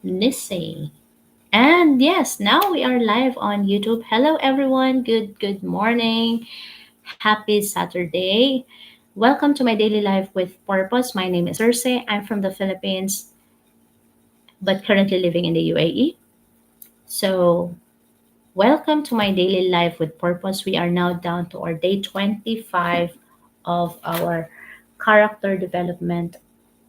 Nissy. And yes, now we are live on YouTube. Hello everyone. Good morning. Happy Saturday. Welcome to my daily life with purpose. My name is Circe. I'm from the Philippines but currently living in the UAE. So, welcome to my daily life with purpose. We are now down to our day 25 of our character development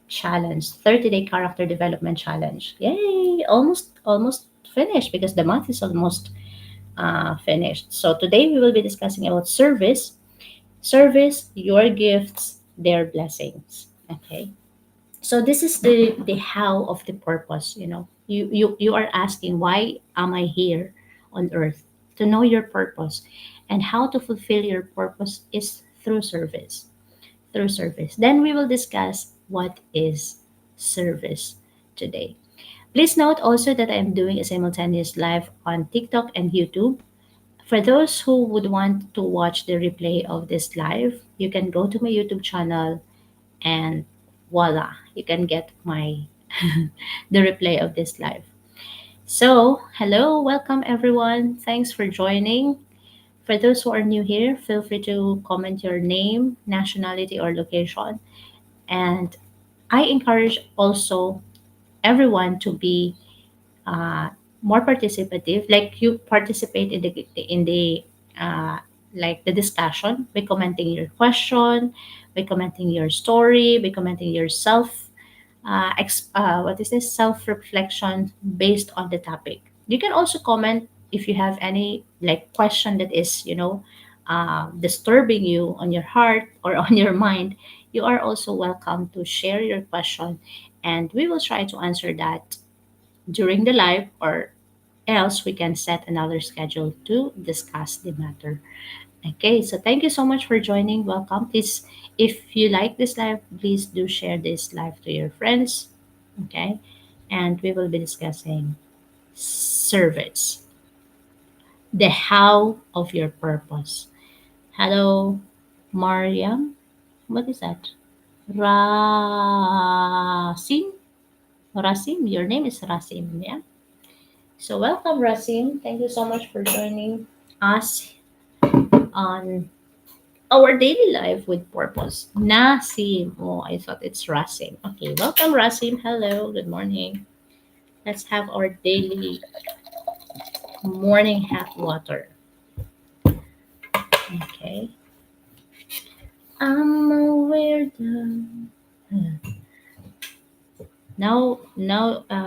challenge, 30-day character development challenge. Yay! Almost finished because the month is almost finished. So today we will be discussing about service, your gifts, their blessings. Okay. So this is the how of the purpose. You are asking why am I here on earth? To know your purpose and how to fulfill your purpose is through service. Then we will discuss what is service today. Please note also that I am doing a simultaneous live on TikTok and YouTube. For those who would want to watch the replay of this live, you can go to my YouTube channel and voila, you can get my the replay of this live. So, hello, welcome everyone. Thanks for joining. For those who are new here, feel free to comment your name, nationality, or location. And I encourage also everyone to be uh, more participative, like you participate in the uh, like the discussion by commenting your question, by commenting your story, by commenting your what is this self reflection based on the topic. You can also comment if you have any like question that is disturbing you on your heart or on your mind. You are also welcome to share your question, and we will try to answer that during the live, or else we can set another schedule to discuss the matter. Okay, so thank you so much for joining. Welcome. Please, if you like this live, please do share this live to your friends. Okay, and we will be discussing service, the how of your purpose. Hello, Mariam. What is that? Rasim. Rasim. Your name is Rasim. Yeah. So welcome, Rasim. Thank you so much for joining us on our daily life with purpose. Nasim. Oh, I thought it's Rasim. Okay, welcome, Rasim. Hello, good morning. Let's have our daily morning hot water. Okay. I'm aware that now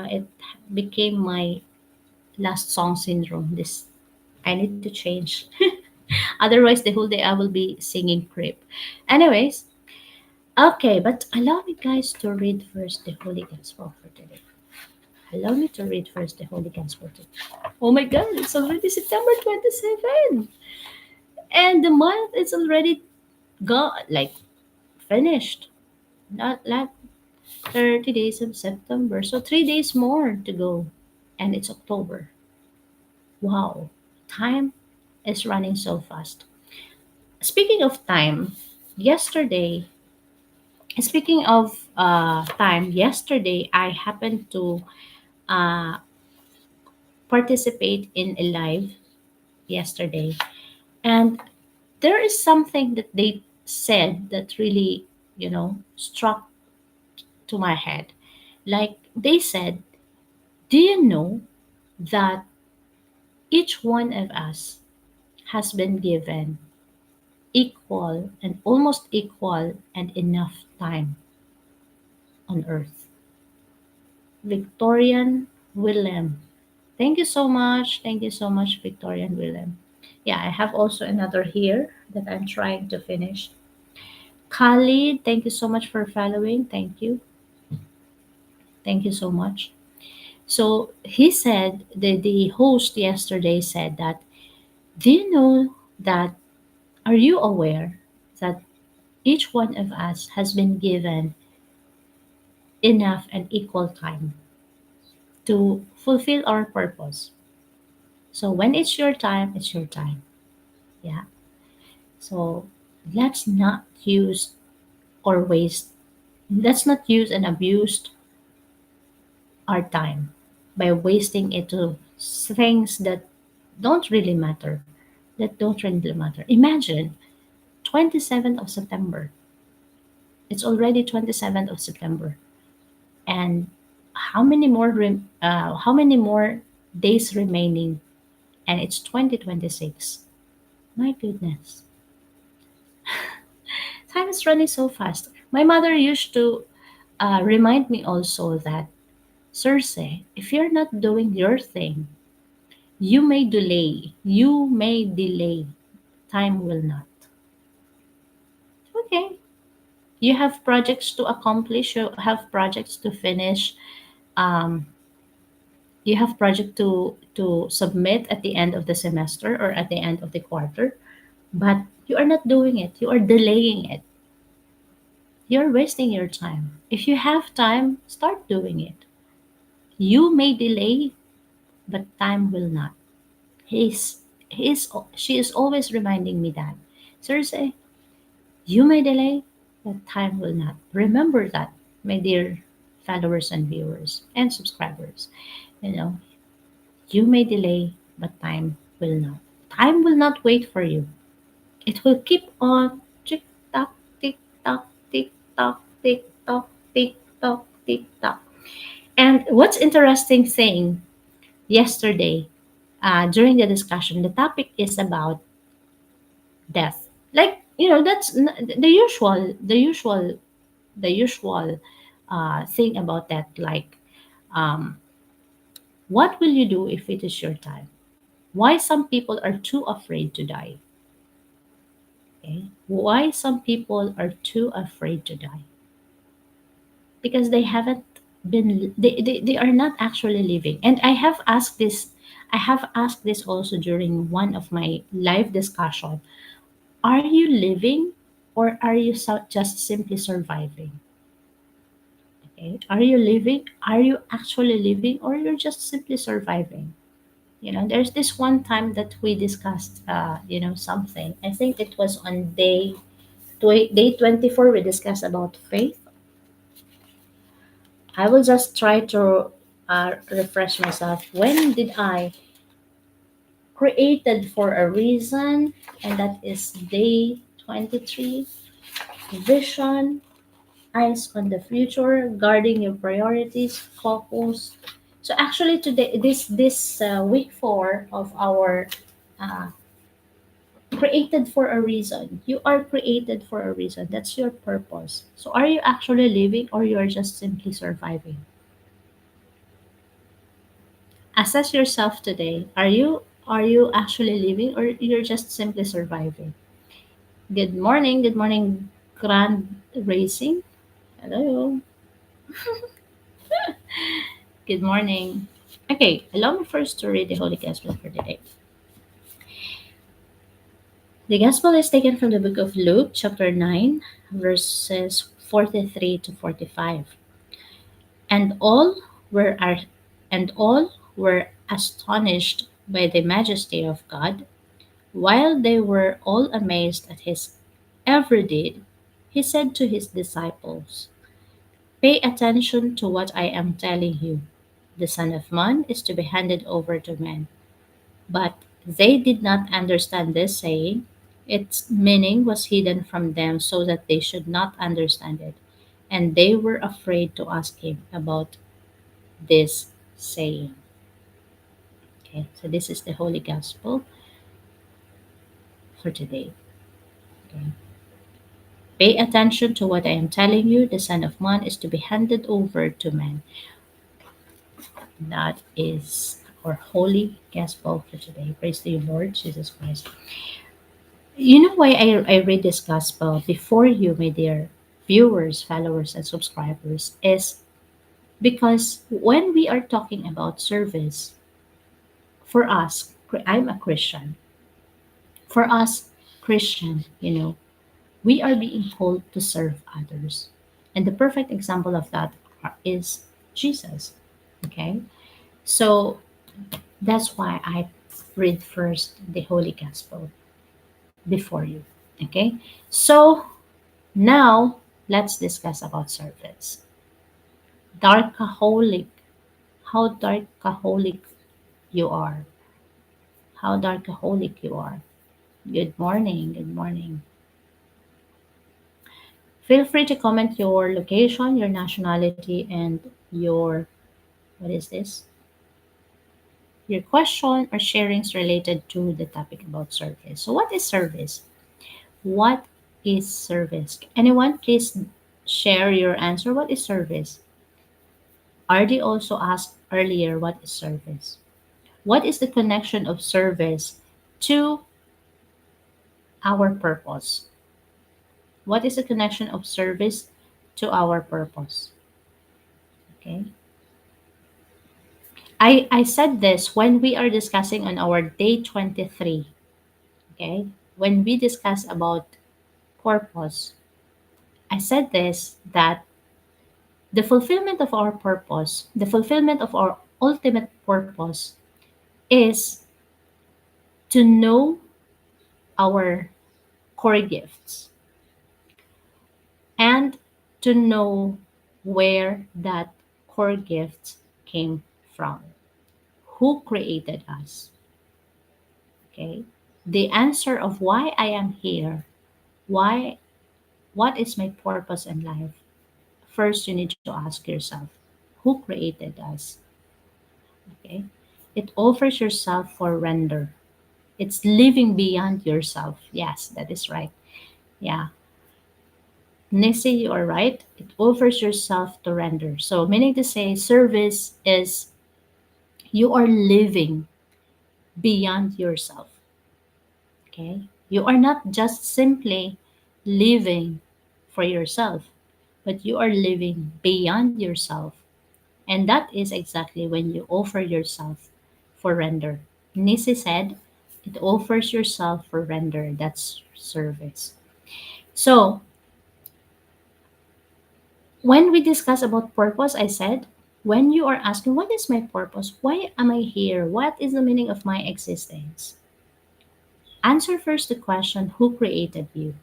it became my last song syndrome. This I need to change. Otherwise, the whole day I will be singing creep. Anyways, okay, but allow me, guys, to read first the Holy Gospel for today. Allow me to read first the Holy Gospel today. Oh my God, it's already September 27, and the month is already gone, like finished. Not like 30 days of September, so 3 days more to go, and it's October. Wow, time is running so fast. Speaking of time, yesterday, speaking of time, yesterday I happened to uh, participate in a live yesterday, and there is something that they said that really, struck to my head. Like they said, do you know that each one of us has been given equal and almost equal and enough time on earth? Victorian Willem. Thank you so much. Thank you so much, Victorian Willem. Yeah, I have also another here that I'm trying to finish. Khalid, thank you so much for following. Thank you. Thank you so much. So he said, the host yesterday said that, do you know that, are you aware that each one of us has been given enough and equal time to fulfill our purpose? So when it's your time, it's your time. Yeah. So let's not use or waste, let's not use and abuse our time. by wasting it to things that don't really matter. That don't really matter. Imagine 27th of September. It's already 27th of September. And how many more days remaining, and it's 2026. My goodness. Time is running so fast. My mother used to remind me also that, Circe, if you're not doing your thing, you may delay, time will not. Okay, you have projects to accomplish, you have projects to finish, um, you have project to submit at the end of the semester or at the end of the quarter, but you are not doing it, you are delaying it, you're wasting your time. If you have time, start doing it. You may delay, but time will not. He's he's She is always reminding me that, Thursday, you may delay, but time will not. Remember that, my dear followers and viewers and subscribers. You know, you may delay, but time will not. Time will not wait for you. It will keep on tick tock, tick tock, tick tock, tick tock, tick tock, tick tock. And what's interesting thing, yesterday, during the discussion, the topic is about death. Like, that's the usual thing about that. Like, um, what will you do if it is your time? Why some people are too afraid to die? Okay, why some people are too afraid to die? Because they are not actually living. And I have asked this also during one of my live discussion. Are you living, or are you just simply surviving? Okay, are you living, are you actually living, or you're just simply surviving? There's this one time that we discussed something. I think it was on day 24. We discussed about faith. I will just try to refresh myself. When did I created for a reason? And that is day 23. Vision, eyes on the future, guarding your priorities, focus. So actually today, this week 4 of our uh, created for a reason. You are created for a reason. That's your purpose. So are you actually living, or you are just simply surviving? Assess yourself today. Are you actually living, or you're just simply surviving? Good morning, Grand Racing. Hello. Good morning. Okay, allow me first to read the Holy Gospel for today. The Gospel is taken from the book of Luke, chapter 9, verses 43 to 45. And all were ar- and all were astonished by the majesty of God. While they were all amazed at his every deed, he said to his disciples, "Pay attention to what I am telling you. The Son of Man is to be handed over to men." But they did not understand this saying. Its meaning was hidden from them so that they should not understand it. And they were afraid to ask him about this saying. Okay, so this is the Holy Gospel for today. Okay. Pay attention to what I am telling you. The Son of Man is to be handed over to men. That is our Holy Gospel for today. Praise to you, Lord Jesus Christ. You know why I read this Gospel before you, my dear viewers, followers, and subscribers, is because when we are talking about service, for us, I'm a Christian. For us, Christian, we are being called to serve others. And the perfect example of that is Jesus. Okay? So that's why I read first the Holy Gospel before you. Okay? So now let's discuss about service. Darkaholic, how darkaholic you are. How darkaholic you are. Good morning. Good morning. Feel free to comment your location, your nationality, and your, what is this? Your question or sharings related to the topic about service. So, what is service? What is service? Anyone, please share your answer. What is service? RD also asked earlier, what is service? What is the connection of service to our purpose? What is the connection of service to our purpose? Okay. I said this when we are discussing on our day 23. Okay. When we discuss about purpose, I said this that the fulfillment of our purpose, the fulfillment of our ultimate purpose is to know our core gifts and to know where that core gift came from. Who created us? Okay. The answer of why I am here, why, what is my purpose in life? First, you need to ask yourself, who created us? Okay. It offers yourself for render. It's living beyond yourself. Yes, that is right. Yeah. Nisi, you are right. It offers yourself to render. So, meaning to say, service is you are living beyond yourself. Okay? You are not just simply living for yourself, but you are living beyond yourself. And that is exactly when you offer yourself for render. Nisi said, it offers yourself for render. That's service. So, when we discuss about purpose, I said, when you are asking, what is my purpose? Why am I here? What is the meaning of my existence? Answer first the question, who created you?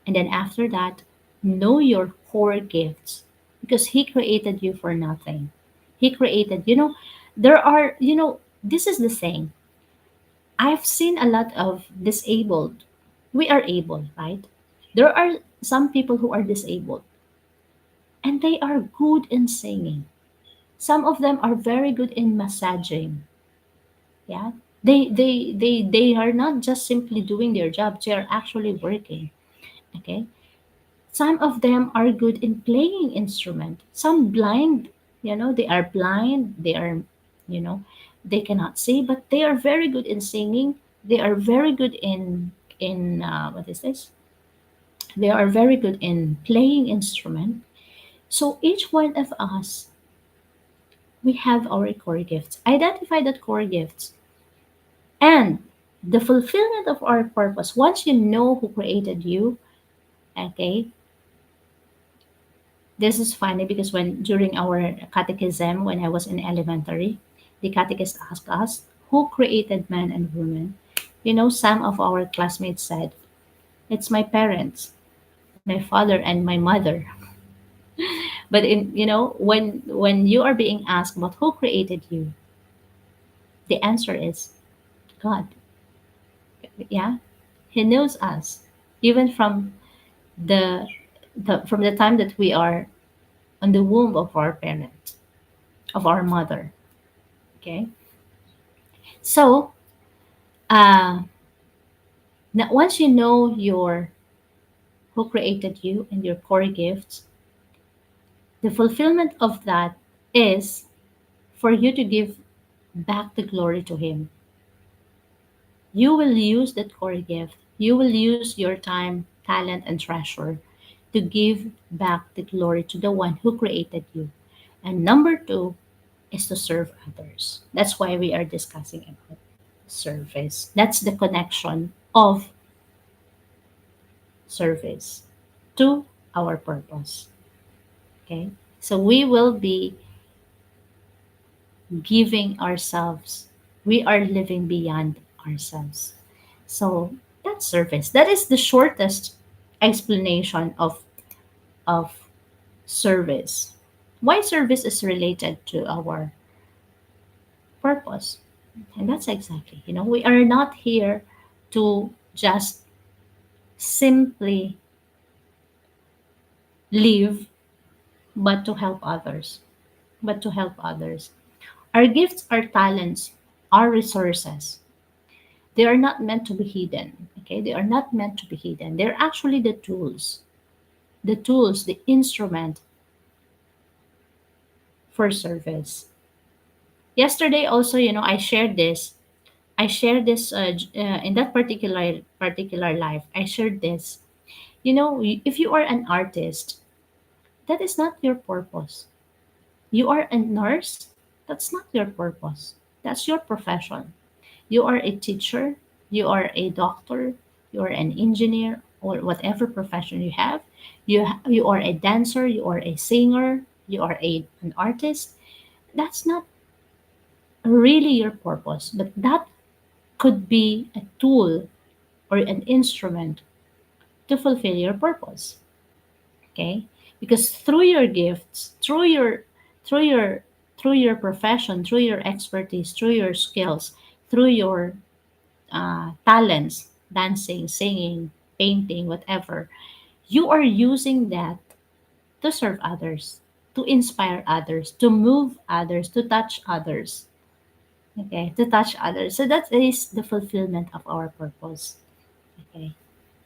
And then after that, know your core gifts because He created you for nothing. He created, there are, this is the thing. I've seen a lot of disabled. We are able, right? There are some people who are disabled and they are good in singing. Some of them are very good in massaging. Yeah. They are not just simply doing their job, they are actually working. Okay. Some of them are good in playing instrument. Some blind, they are blind, they are, you know, they cannot see, but they are very good in singing. They are very good in what is this? They are very good in playing instrument. So each one of us, we have our core gifts. Identify that core gifts and the fulfillment of our purpose. Once you know who created you, okay, this is funny because when during our catechism, when I was in elementary, the catechist asked us, who created man and woman? Some of our classmates said, it's my parents, my father and my mother. But when you are being asked about who created you, the answer is God. Yeah, He knows us, even the, from the time that we are on the womb of our parent, of our mother. Okay, so uh, now once you know your who created you and your core gifts, the fulfillment of that is for you to give back the glory to Him. You will use that core gift. You will use your time, talent, and treasure to give back the glory to the one who created you. And number two is to serve others. That's why we are discussing about service. That's the connection of service to our purpose. Okay? So we will be giving ourselves. We are living beyond ourselves. So that's service. That is the shortest explanation of service. Why service is related to our purpose. And that's exactly, we are not here to just simply live, but to help others. But to help others. Our gifts, our talents, our resources, they are not meant to be hidden. Okay? They are not meant to be hidden. They're actually the instrument for service. Yesterday also, I shared this in that particular life. I shared this. If you are an artist, that is not your purpose. You are a nurse, that's not your purpose. That's your profession. You are a teacher, you are a doctor, you are an engineer, or whatever profession you have. You are a dancer, you are a singer, you are an artist. That's not really your purpose, but that could be a tool or an instrument to fulfill your purpose. Okay, because through your gifts, through your profession, through your expertise, through your skills, through your talents, dancing, singing, painting, whatever, you are using that to serve others, to inspire others, to move others, to touch others. Okay, to touch others. So that is the fulfillment of our purpose. Okay.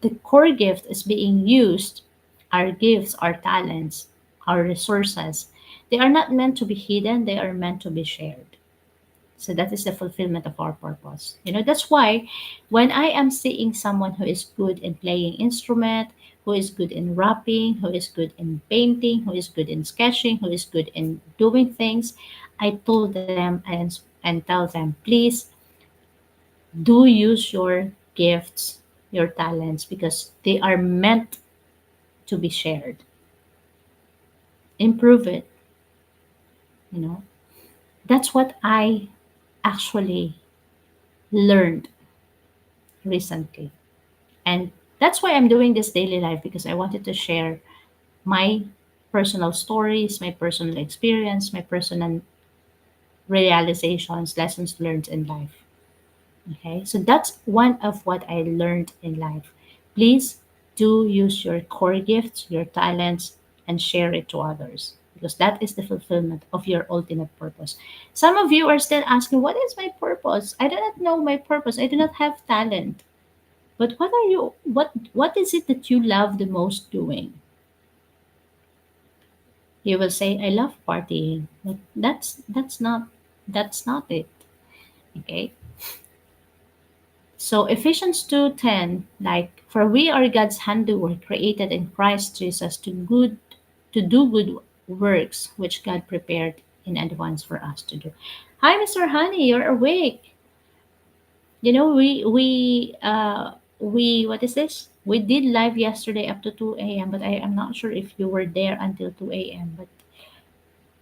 The core gift is being used, our gifts, our talents, our resources. They are not meant to be hidden, they are meant to be shared. So that is the fulfillment of our purpose. That's why when I am seeing someone who is good in playing instrument, who is good in rapping, who is good in painting, who is good in sketching, who is good in doing things, I told them and tell them, please do use your gifts, your talents, because they are meant to be shared. Improve it, you know. That's what I actually learned recently. And that's why I'm doing this daily life, because I wanted to share my personal stories, my personal experience, my personal realizations, lessons learned in life. Okay, so that's one of what I learned in life. Please do use your core gifts, your talents, and share it to others, because that is the fulfillment of your ultimate purpose. Some of you are still asking, what is my purpose? I do not know my purpose. I do not have talent. But what is it that you love the most doing? You will say, I love partying. But that's not it. Okay? So Ephesians 2:10, like, for we are God's handiwork, created in Christ Jesus to do good works which God prepared in advance for us to do. Hi, Mr. Honey, you're awake. We what is this? We did live yesterday up to 2 a.m., but I am not sure if you were there until 2 a.m. But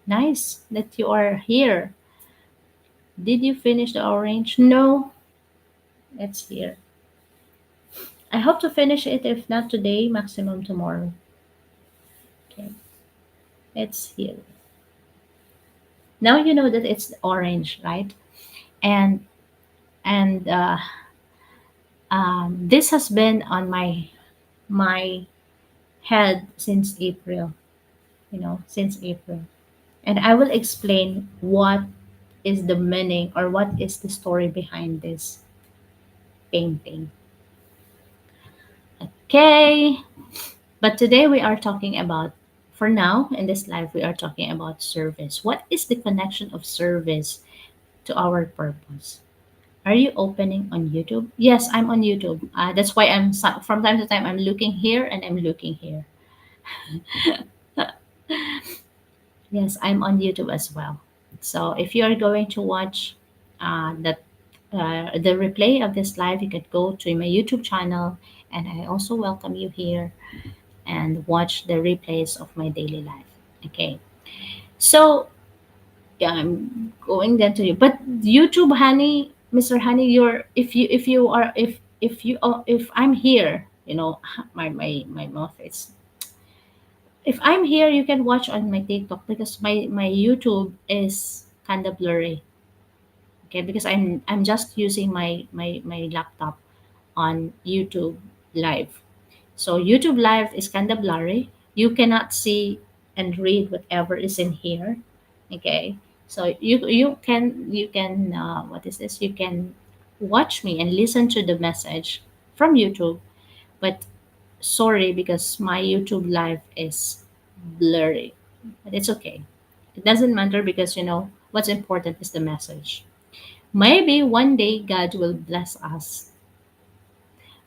nice that you are here. Did you finish the orange? No, it's here. I hope to finish it, if not today, maximum tomorrow. Okay, it's here. Now you know that it's orange, right? And and this has been on my head since April. Since April, and I will explain what is the meaning, or what is the story behind this painting. Okay, but today we are talking about, for now in this life, we are talking about service. What is the connection of service to our purpose? Are you opening on YouTube? Yes, I'm on YouTube. That's why from time to time I'm looking here and I'm looking here. Yes, I'm on YouTube as well. So if you are going to watch the replay of this live, you could go to my YouTube channel, and I also welcome you here and watch the replays of my daily life. Okay, so yeah, I'm going then to you. But YouTube, honey, Mr. Honey, if I'm here, my mouth is. If I'm here, you can watch on my TikTok, because my YouTube is kind of blurry. Okay, because I'm just using my laptop on YouTube Live. So YouTube Live is kind of blurry. You cannot see and read whatever is in here. Okay, so you can what is this? You can watch me and listen to the message from YouTube, but sorry because my YouTube Live is blurry. But it's okay. It doesn't matter because what's important is the message. Maybe one day God will bless us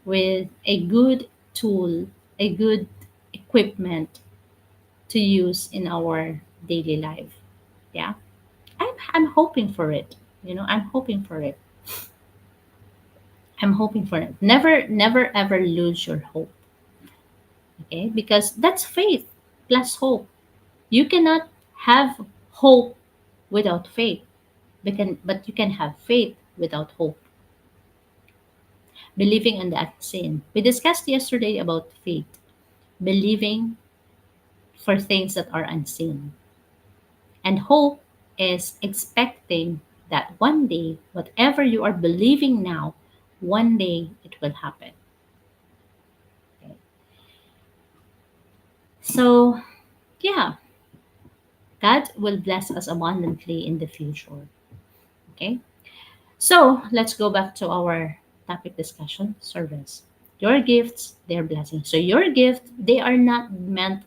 with a good tool, a good equipment to use in our daily life. Yeah. I'm hoping for it. I'm hoping for it. I'm hoping for it. Never ever lose your hope. Okay? Because that's faith plus hope. You cannot have hope without faith. But you can have faith without hope. Believing in the unseen. We discussed yesterday about faith. Believing for things that are unseen. And hope is expecting that one day, whatever you are believing now, one day it will happen. Okay? So, yeah, God will bless us abundantly in the future. Okay? So, let's go back to our topic discussion service. Your gifts, they're blessings. So, your gift, they are not meant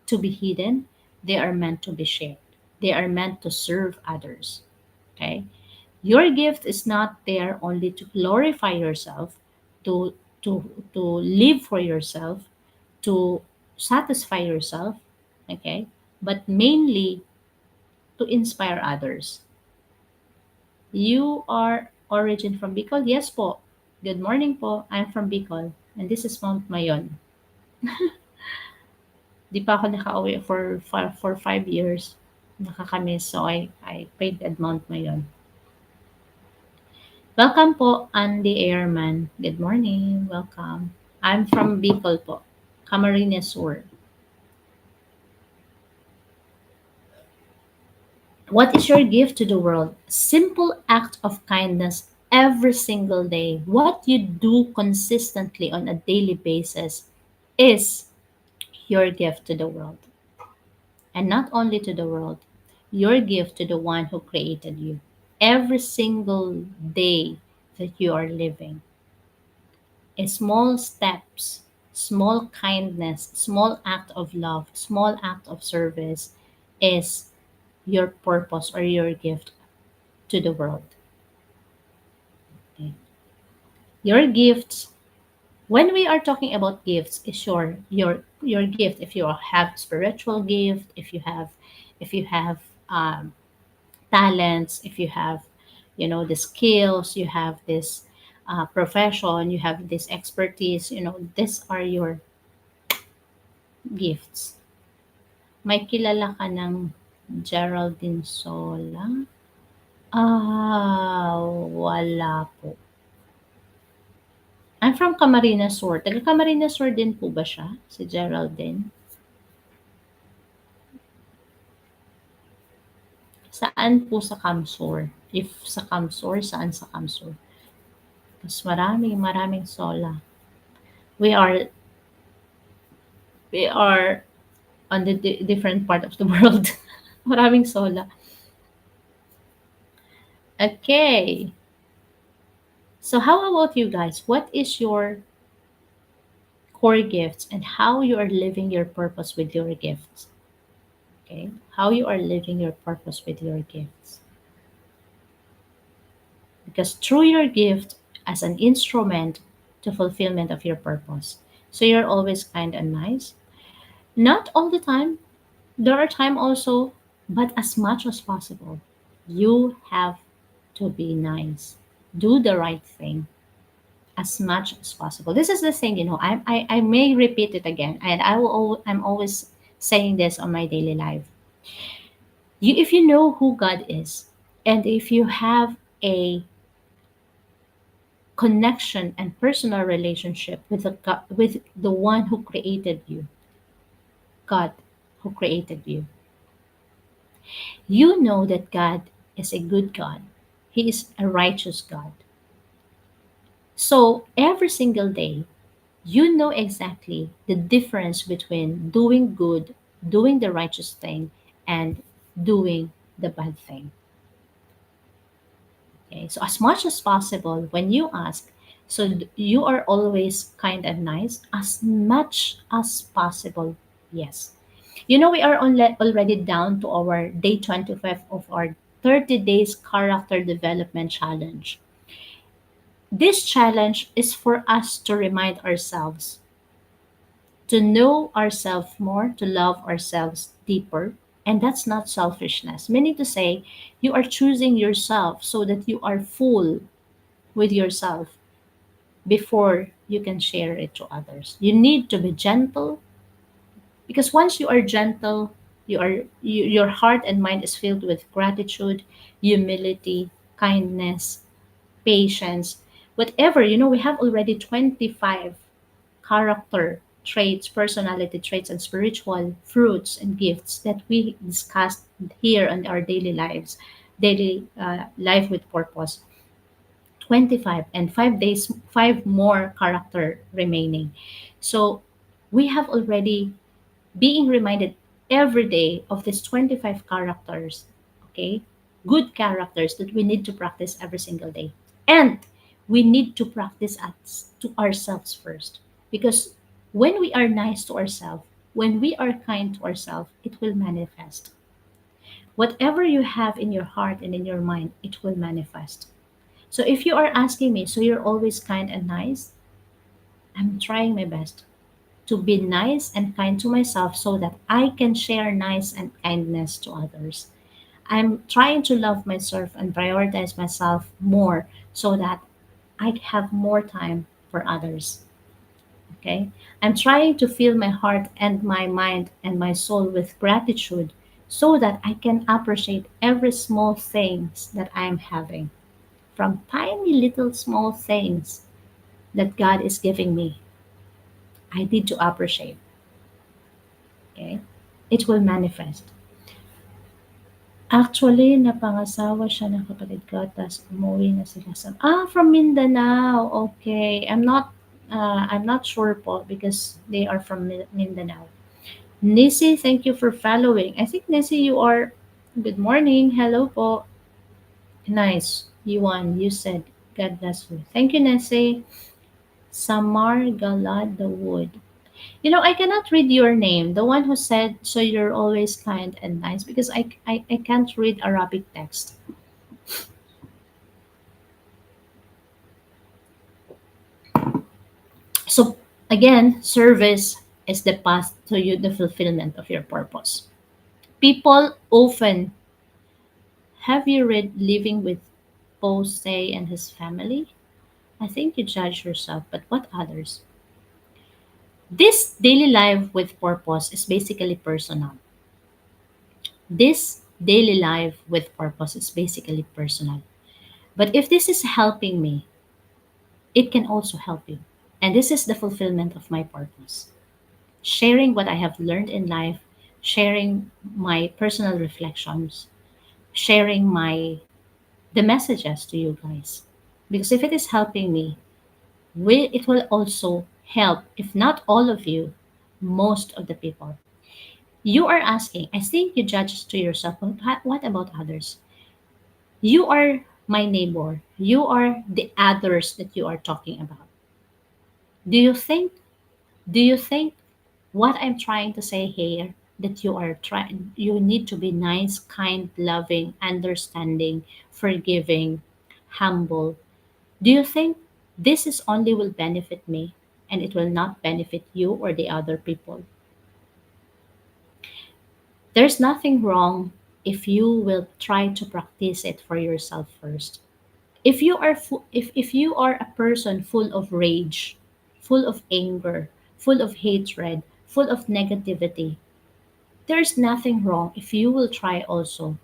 to be hidden, they are meant to be shared. They are meant to serve others. Okay? Your gift is not there only to glorify yourself, to to live for yourself, to satisfy yourself, okay? But mainly to inspire others. You are origin from Bicol? Yes po. Good morning po. I'm from Bicol and this is Mount Mayon. Di pa ako nakauwi for 5 years. Nakakamiss. So I prayed at Mount Mayon. Welcome po, Andy Airman. Good morning. Welcome. I'm from Bicol po. Camarines Sur. What is your gift to the world? Simple act of kindness every single day. What you do consistently on a daily basis is your gift to the world. And not only to the world, your gift to the one who created you. Every single day that you are living. Small steps, small kindness, small act of love, small act of service is your purpose or your gift to the world. Okay? Your gifts, when we are talking about gifts, is your gift. If you have spiritual gift, if you have um, talents, if you have the skills, you have this profession, you have this expertise, these are your gifts. May kilala ka ng Geraldine Sola? Wala po. I'm from Camarines Sur. Taga Camarines Sur din po ba siya, si Geraldine? Saan po sa Camsur? If sa Camsur, saan sa Camsur? Mas maraming Sola. We are we are on the different part of the world. Maraming Sola. Okay. So how about you guys? What is your core gifts and how you are living your purpose with your gifts? Okay? How you are living your purpose with your gifts. Because through your gift as an instrument to fulfillment of your purpose. So you're always kind and nice. Not all the time. There are time also, but as much as possible, you have to be nice. Do the right thing as much as possible. This is the thing, I may repeat it again, and I'm always saying this on my daily life. If you know who God is, and if you have a connection and personal relationship with with the one who created you, God who created you know that God is a good God. He is a righteous God. So every single day, you know exactly the difference between doing good, doing the righteous thing, and doing the bad thing. Okay, so as much as possible, when you ask, so you are always kind and nice, as much as possible, yes. You know, we are already down to our day 25 of our 30 days character development challenge. This challenge is for us to remind ourselves to know ourselves more, to love ourselves deeper. And that's not selfishness, meaning to say, you are choosing yourself so that you are full with yourself before you can share it to others. You need to be gentle because once you are gentle, your heart and mind is filled with gratitude, humility, kindness, patience, whatever. You know, we have already 25 character traits, personality traits, and spiritual fruits and gifts that we discussed here in our daily lives, daily life with purpose. 25 and 5 days, five more character remaining. So we have already being reminded every day of these 25 characters, okay? Good characters that we need to practice every single day. And we need to practice us to ourselves first. Because when we are nice to ourselves, when we are kind to ourselves, it will manifest. Whatever you have in your heart and in your mind, it will manifest. So if you are asking me, so you're always kind and nice, I'm trying my best to be nice and kind to myself so that I can share nice and kindness to others. I'm trying to love myself and prioritize myself more so that I have more time for others. Okay? I'm trying to fill my heart and my mind and my soul with gratitude so that I can appreciate every small things that I'm having. From tiny little small things that God is giving me, I need to appreciate. Okay? It will manifest. Actually, napangasawa siya ng kapatid ko tapos umuwi na sila sa from Mindanao. Okay. I'm not sure po because they are from Mindanao. Nisi, thank you for following. I think Nisi, you are good morning. Hello po. Nice. You said God bless you. Thank you, Nisi. Samar Galad the Wood. You know, I cannot read your name, the one who said, so you're always kind and nice, because I can't read Arabic text. So, again, service is the path to you, the fulfillment of your purpose. People often, have you read Living with Pose and his family? I think you judge yourself, but what others? This daily life with purpose is basically personal. This daily life with purpose is basically personal. But if this is helping me, it can also help you. And this is the fulfillment of my purpose. Sharing what I have learned in life, sharing my personal reflections, sharing my the messages to you guys. Because if it is helping me, it will also help, if not all of you, most of the people. You are asking, I think you judge to yourself, what about others? You are my neighbor. You are the others that you are talking about. Do you think Do you think what I'm trying to say here that you need to be nice, kind, loving, understanding, forgiving, humble. Do you think this is only will benefit me and it will not benefit you or the other people? There's nothing wrong if you will try to practice it for yourself first. If you are a person full of rage, full of anger, full of hatred, full of negativity, there's nothing wrong if you will try also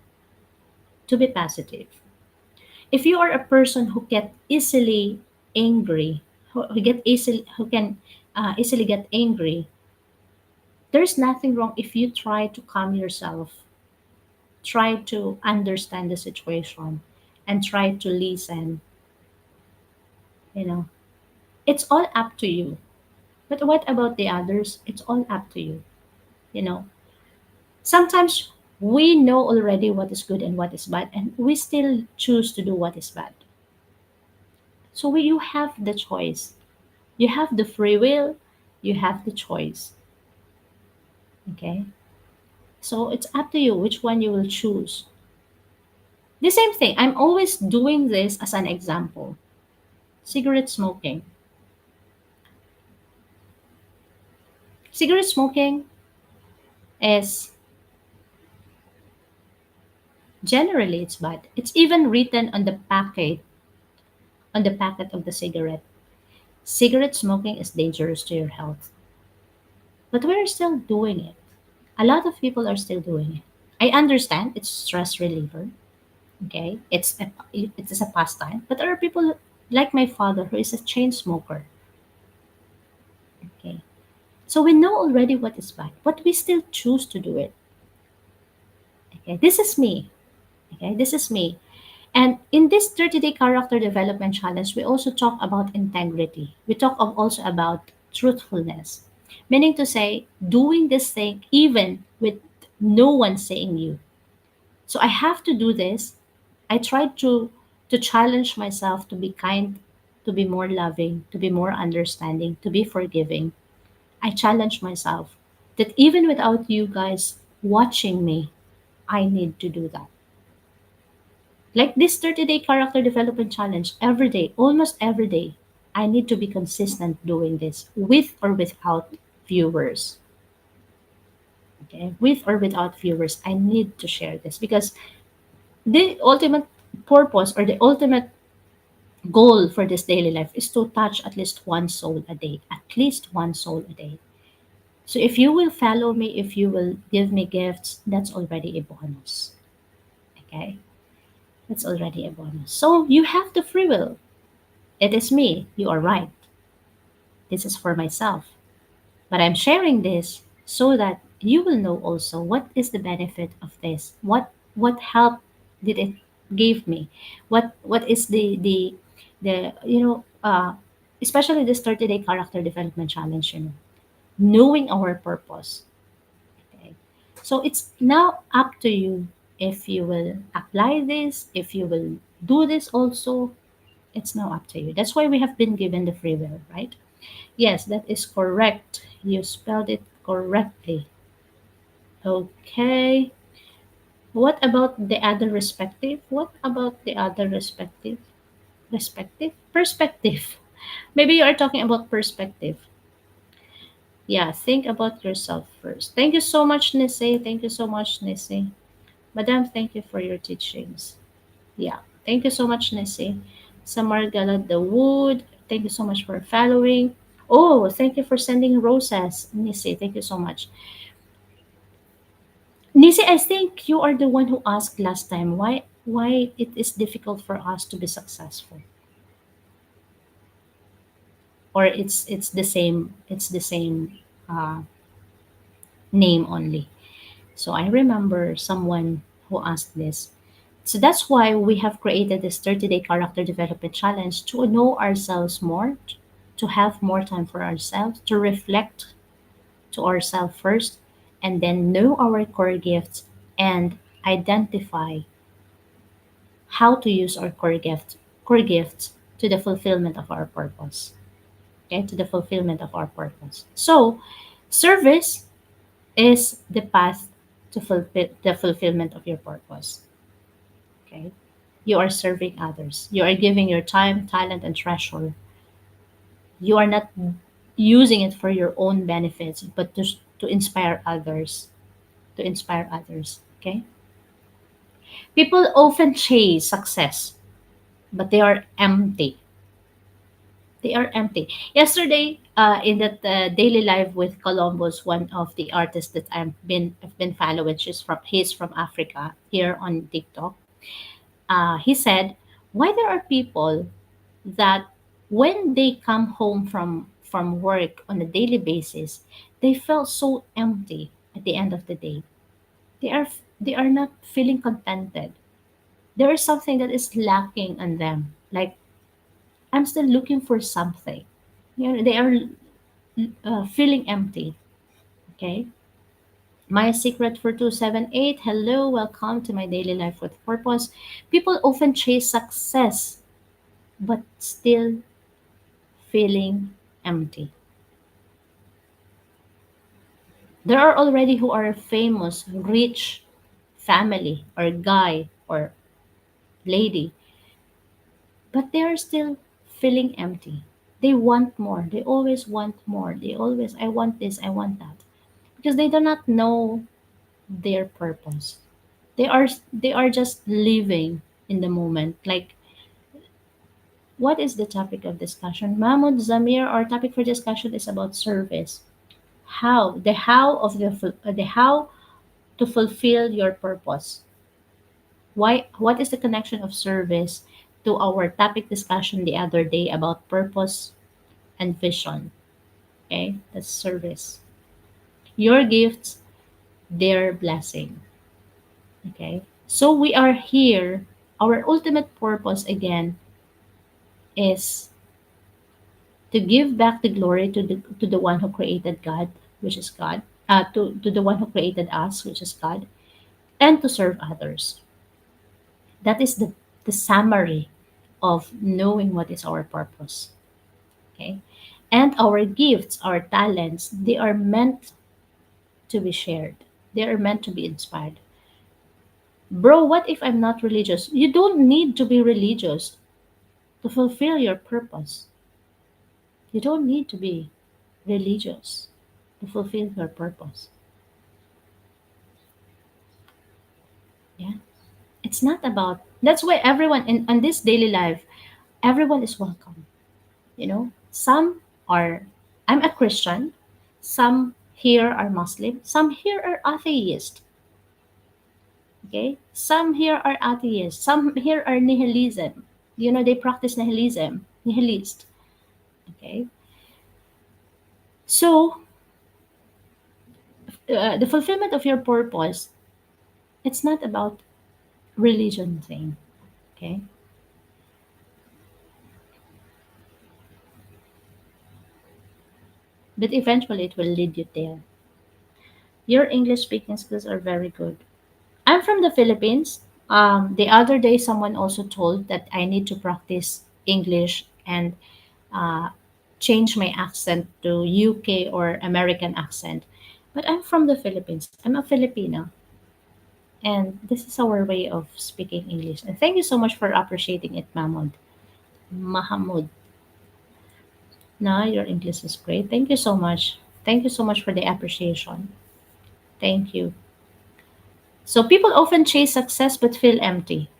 to be positive. If you are a person who get easily angry, who can easily get angry, there's nothing wrong if you try to calm yourself, try to understand the situation, and try to listen, you know, it's all up to you. But what about the others? It's all up to you, you know. Sometimes we know already what is good and what is bad, and we still choose to do what is bad. So you have the choice. You have the free will, you have the choice. Okay? So it's up to you which one you will choose. The same thing, I'm always doing this as an example. Cigarette smoking. Cigarette smoking is generally it's bad. It's even written on the packet of the cigarette. Cigarette smoking is dangerous to your health. But we're still doing it. A lot of people are still doing it. I understand it's stress reliever. Okay, it is a pastime. But there are people like my father who is a chain smoker. Okay, so we know already what is bad, but we still choose to do it. Okay, this is me. Okay, this is me. And in this 30-day character development challenge, we also talk about integrity. We talk also about truthfulness, meaning to say doing this thing even with no one saying you. So I have to do this. I try to challenge myself to be kind, to be more loving, to be more understanding, to be forgiving. I challenge myself that even without you guys watching me, I need to do that. Like this 30-day character development challenge, every day, almost every day, I need to be consistent doing this with or without viewers. Okay, with or without viewers, I need to share this because the ultimate purpose or the ultimate goal for this daily life is to touch at least one soul a day, at least one soul a day. So if you will follow me, if you will give me gifts, that's already a bonus. Okay, that's already a bonus. So you have the free will. It is me. You are right. This is for myself. But I'm sharing this so that you will know also what is the benefit of this. What help did it give me? What is the especially this 30-day character development challenge, knowing our purpose. Okay. So it's now up to you if you will apply this, if you will do this also, it's now up to you. That's why we have been given the free will, right? Yes, that is correct. You spelled it correctly. Okay. What about the other respective? What about the other respective? Respective? Perspective. Maybe you are talking about perspective. Yeah, think about yourself first. Thank you so much, Nisse. Thank you so much, Nisse. Madam, thank you for your teachings. Yeah, thank you so much, Nisse. Samar Galad the Wood, thank you so much for following. Oh, thank you for sending roses, Nisse. Thank you so much. Nisi, I think you are the one who asked last time why it is difficult for us to be successful, or it's the same uh, name only. So I remember someone who asked this. So that's why we have created this 30-day character development challenge to know ourselves more, to have more time for ourselves, to reflect to ourselves first, and then know our core gifts and identify how to use our core gifts to the fulfillment of our purpose. Okay, to the fulfillment of our purpose. So, service is the path to fulfill the fulfillment of your purpose. Okay, you are serving others. You are giving your time, talent, and treasure. You are not using it for your own benefits, but to inspire others. To inspire others. Okay, people often chase success, but they are empty. They are empty. Yesterday, in that daily live with Columbus, one of the artists that I've been following, he's from Africa here on TikTok. He said, why there are people that when they come home from work on a daily basis, they felt so empty at the end of the day. They are not feeling contented. There is something that is lacking on them. Like, I'm still looking for something. They are feeling empty. Okay. My secret for 278. Hello, welcome to my daily life with purpose. People often chase success but still feeling empty. There are already who are famous, rich family or guy or lady, but they are still feeling empty. They want more. They always want more. They always, I want this, I want that. Because they do not know their purpose. They are just living in the moment. Like, what is the topic of discussion? Mahmoud Zamir, our topic for discussion is about service. The how to fulfill your purpose. Why? What is the connection of service to our topic discussion the other day about purpose and vision? Okay, that's service. Your gifts, their blessing. Okay, so we are here. Our ultimate purpose again is to give back the glory to the one who created God, which is God, to the one who created us, which is God, and to serve others. That is the summary of knowing what is our purpose. Okay, and our gifts, our talents, they are meant to be shared. They are meant to be inspired. Bro, what if I'm not religious? You don't need to be religious to fulfill your purpose. You don't need to be religious to fulfill your purpose. Yeah. It's not about, that's why everyone in this daily life, everyone is welcome. Some are, I'm a Christian, some here are Muslim, some here are atheist. Okay, some here are atheists, some here are nihilism. They practice nihilism, nihilist. Okay, so the fulfillment of your purpose, it's not about religion thing. Okay, but eventually it will lead you there. Your English speaking skills are very good. I'm from the Philippines. The other day, someone also told that I need to practice English and uh, change my accent to UK or American accent. But I'm from the Philippines. I'm a Filipino. And this is our way of speaking English. And thank you so much for appreciating it, Mahmoud. Mahamud. No, your English is great. Thank you so much. Thank you so much for the appreciation. Thank you. So people often chase success but feel empty.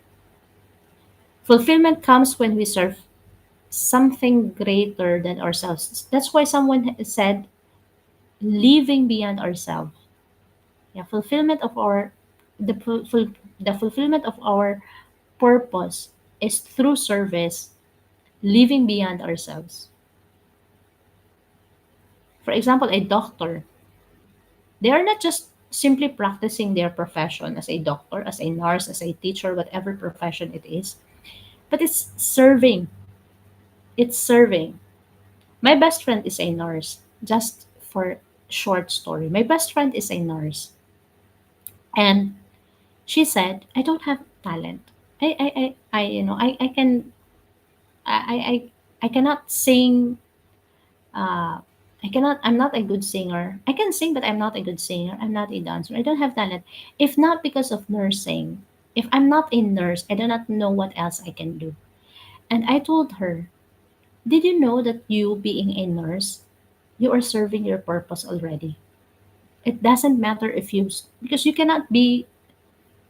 Fulfillment comes when we serve something greater than ourselves. That's why someone said, living beyond ourselves. Yeah, fulfillment of our the the fulfillment of our purpose is through service, living beyond ourselves. For example, a doctor, they are not just simply practicing their profession as a doctor, as a nurse, as a teacher, whatever profession it is, but it's serving. It's serving. My best friend is a nurse. Just for short story, my best friend is a nurse, and she said, "I don't have talent. I can, I, I cannot sing. Uh, I cannot. I'm not a good singer. I can sing, but I'm not a good singer. I'm not a dancer. I don't have talent. If not because of nursing, if I'm not a nurse, I do not know what else I can do." And I told her, "Did you know that you being a nurse, you are serving your purpose already? It doesn't matter if because you cannot be,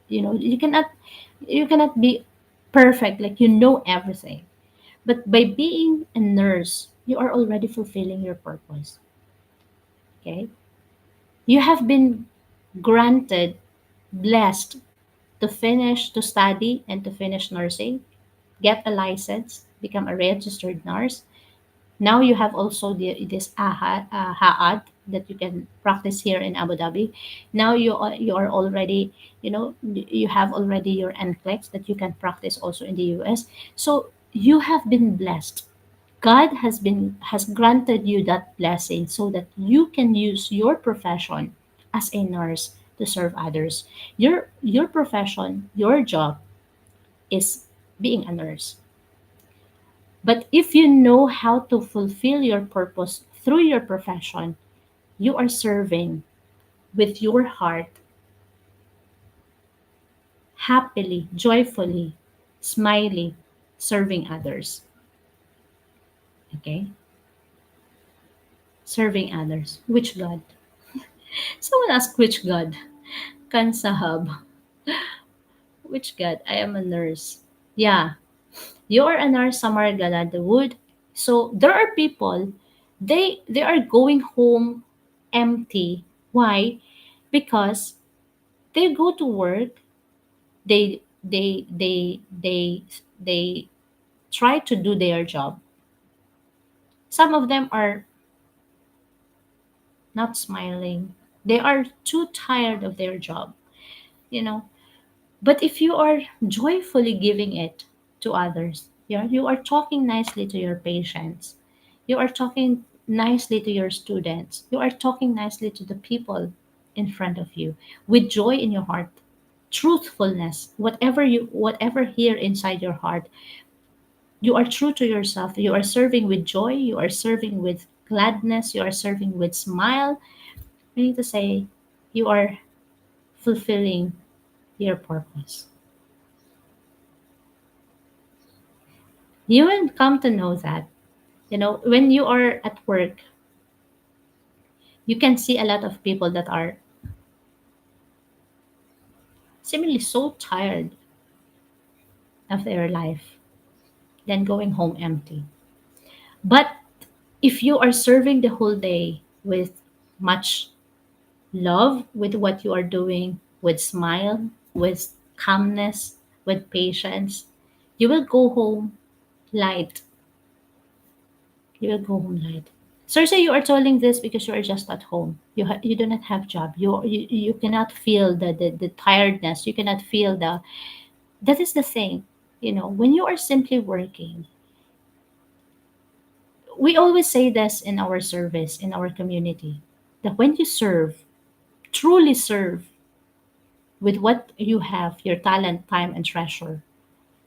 you cannot be perfect, like everything. But by being a nurse, you are already fulfilling your purpose. Okay? You have been granted, blessed to study and to finish nursing, get a license, become a registered nurse. Now you have also this ha'at that you can practice here in Abu Dhabi. Now you are already, you have already your NCLEX that you can practice also in the US. So you have been blessed. God has granted you that blessing so that you can use your profession as a nurse to serve others. Your profession, your job is being a nurse. But if you know how to fulfill your purpose through your profession, you are serving with your heart, happily, joyfully, smiley, serving others. Okay? Serving others. Which God? Someone asked which God? Kansahab. Which God? I am a nurse. Yeah. You are a nurse, Samar Galadwood. So there are people, they are going home empty. Why? Because they go to work, they try to do their job. Some of them are not smiling. They are too tired of their job, you know. But if you are joyfully giving it to others, yeah, you are talking nicely to your patients, you are talking nicely to your students, you are talking nicely to the people in front of you with joy in your heart, truthfulness, whatever here inside your heart, you are true to yourself, you are serving with joy, you are serving with gladness, you are serving with smile. I need to say you are fulfilling your purpose. You will come to know that, when you are at work, you can see a lot of people that are seemingly so tired of their life, then going home empty. But if you are serving the whole day with much love, with what you are doing, with smile, with calmness, with patience, you will go home light. You will go home light. Cersei, you are telling this because you are just at home. You do not have job. You cannot feel the tiredness. You cannot feel the that is the thing. When you are simply working, we always say this in our service, in our community, that when you serve, truly serve with what you have, your talent, time, and treasure,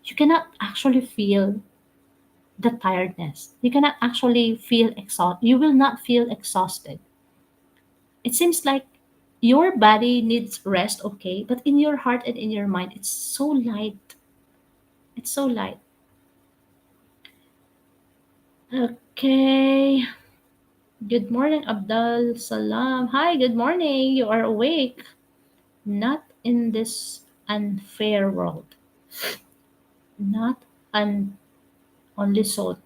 you cannot actually feel the tiredness. You cannot actually feel exhausted. You will not feel exhausted. It seems like your body needs rest, okay, but in your heart and in your mind, it's so light. It's so light. Okay. Good morning, Abdul Salam. Hi, good morning. You are awake. Not in this unfair world. Not only salt.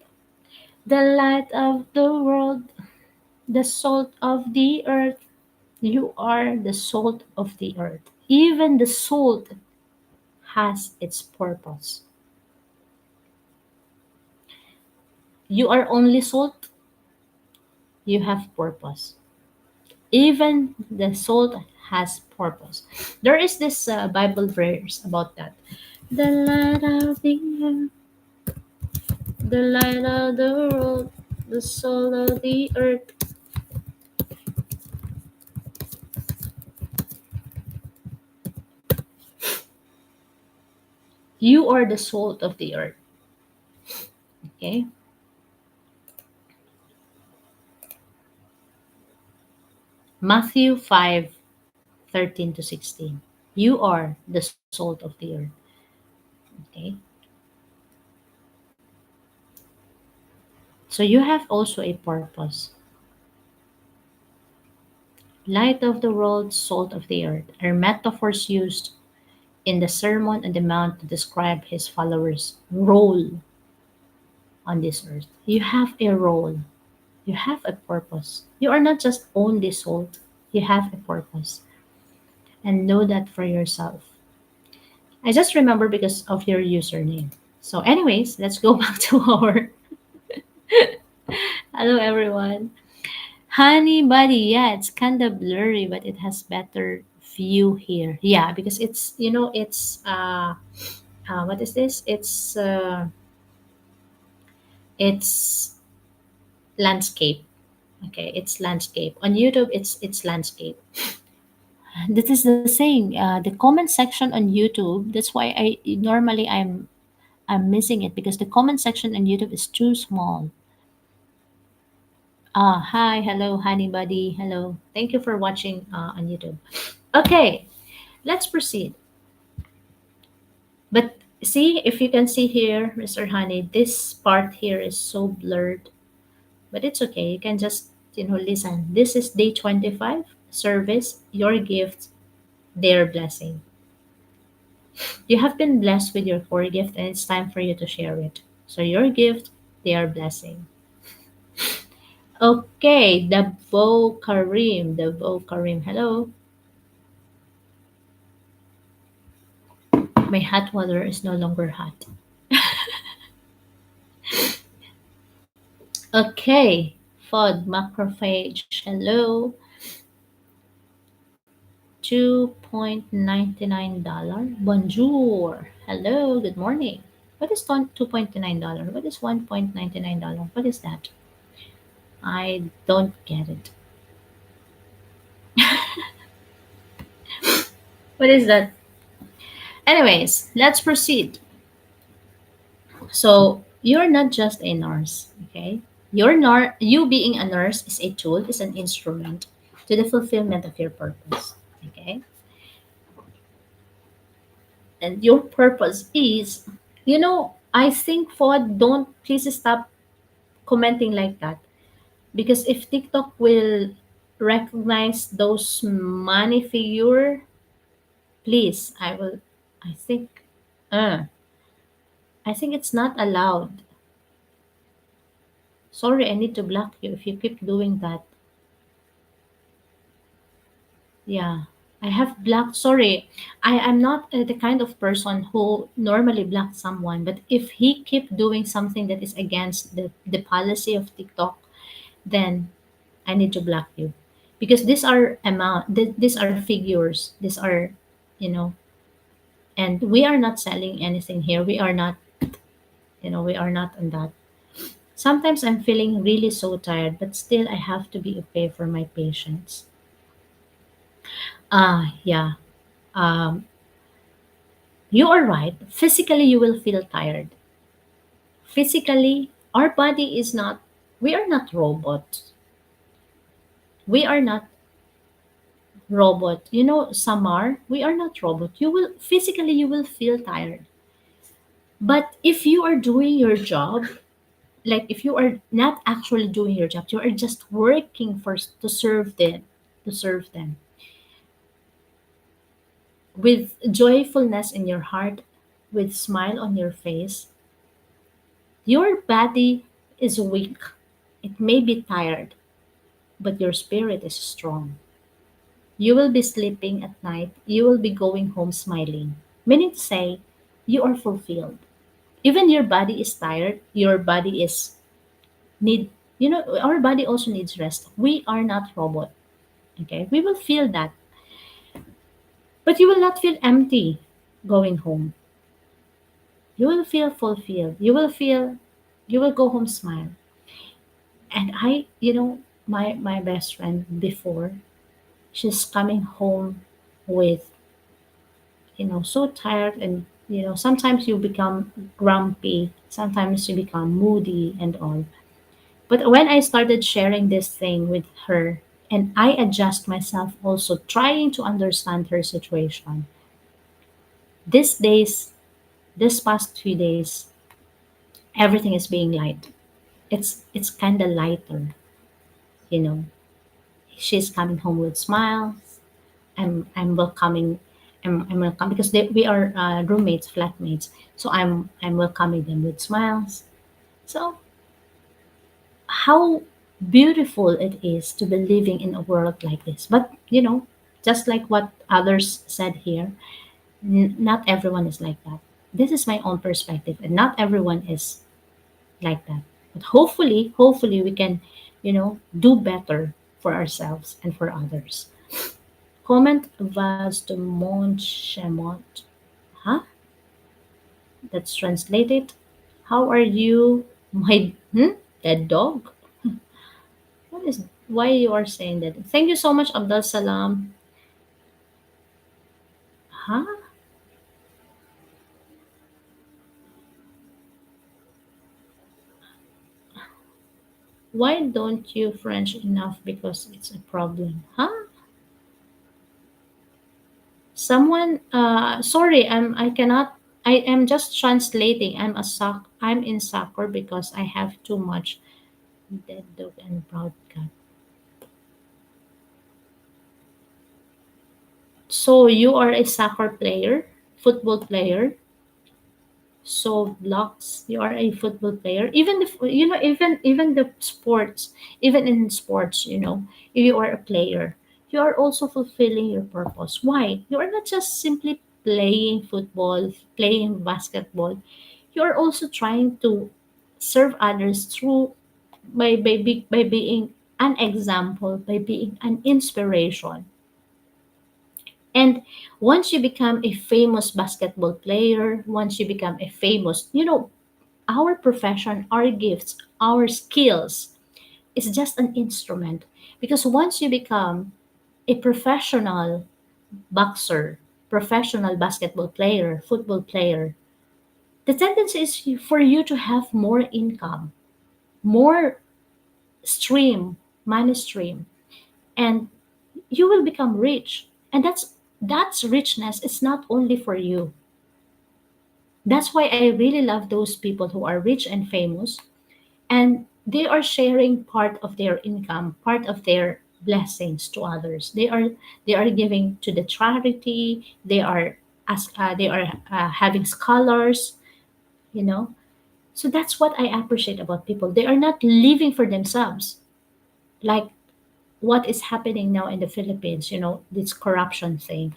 The light of the world, the salt of the earth. You are the salt of the earth. Even the salt has its purpose. You are only salt, you have purpose. Even the salt has purpose. There is this Bible verse about that. The light of the light of the world, the salt of the earth. You are the salt of the earth. Okay? Matthew 5:13 to 16. You are the salt of the earth. Okay? So you have also a purpose. Light of the world, salt of the earth are metaphors used in the Sermon on the Mount to describe his followers' role on this earth. You have a role, you have a purpose. You are not just only salt, you have a purpose. And know that for yourself. I just remember because of your username. So, anyways, let's go back to our Hello, everyone. Honey Buddy, yeah, it's kind of blurry, but it has better view here. Yeah, because it's what is this? It's landscape. Okay, it's landscape. On YouTube, it's landscape. This is the same. The comment section on YouTube. That's why I normally I'm missing it because the comment section on YouTube is too small. Hi, hello, honey buddy, hello. Thank you for watching on YouTube. Okay, let's proceed. But see, if you can see here, Mr. Honey, this part here is so blurred. But it's okay. You can just, listen. This is day 25 service, your gift, their blessing. You have been blessed with your core gift, and it's time for you to share it. So, your gift, their blessing. Okay, the Bo Karim. Hello. My hot water is no longer hot. Okay, FOD macrophage. Hello. $2.99. Bonjour. Hello, good morning. What is $2.99? What is $1.99? What is that? I don't get it. What is that? Anyways, let's proceed. So, you're not just a nurse, okay? You being a nurse is a tool, is an instrument to the fulfillment of your purpose, okay? And your purpose is, I think for don't please stop commenting like that because if TikTok will recognize those money figure, please, I think, uh, I think it's not allowed. Sorry, I need to block you if you keep doing that. Yeah, I have blocked. Sorry, I'm not the kind of person who normally blocks someone, but if he keep doing something that is against the policy of TikTok, then I need to block you because these are figures. These are, you know, and we are not selling anything here. We are not, we are not on that. Sometimes I'm feeling really so tired, but still I have to be okay for my patients. Yeah. Um, you are right. Physically, you will feel tired. Physically, our body is not. We are not robots. We are not robot. Some are. We are not robot. You will feel tired. But if you are doing your job, like if you are not actually doing your job, you are just working to serve them, to serve them with joyfulness in your heart, with smile on your face. Your body is weak. It may be tired, but your spirit is strong. You will be sleeping at night. You will be going home smiling, meaning to say, you are fulfilled. Even your body is tired. Your body is need. Our body also needs rest. We are not robot. Okay, we will feel that, but you will not feel empty going home. You will feel fulfilled. You will go home smile. And my best friend before, she's coming home with, so tired, and sometimes you become grumpy, sometimes you become moody and all. But when I started sharing this thing with her, and I adjust myself also trying to understand her situation, these days, this past 3 days, everything is being light. It's kind of lighter, you know. She's coming home with smiles. I'm welcoming. I'm welcome because we are roommates, flatmates. So I'm welcoming them with smiles. So how beautiful it is to be living in a world like this. But just like what others said here, not everyone is like that. This is my own perspective, and not everyone is like that. But hopefully we can, do better for ourselves and for others. Comment vas de mon chemot. Huh? That's translated. How are you, my dead dog? What is why you are saying that? Thank you so much, Abdul Salam. Huh? Why don't you French enough because it's a problem? Huh? Someone sorry, I cannot. I am just translating. I'm in soccer because I have too much dead dog and proud cat. So you are a soccer player, football player. So blocks, you are a football player. Even if even the sports, even in sports, if you are a player, you are also fulfilling your purpose. Why? You are not just simply playing football, playing basketball. You are also trying to serve others through by being an example, by being an inspiration. And once you become a famous basketball player, once you become a famous, our profession, our gifts, our skills is just an instrument. Because once you become a professional boxer, professional basketball player, football player, the tendency is for you to have more income, more stream, money stream, and you will become rich. And that's richness. It's not only for you. That's why I really love those people who are rich and famous, and they are sharing part of their income, part of their blessings to others. They are giving to the charity. They are having scholars, you know so that's what I appreciate about people. They are not living for themselves, like what is happening now in the Philippines, this corruption thing.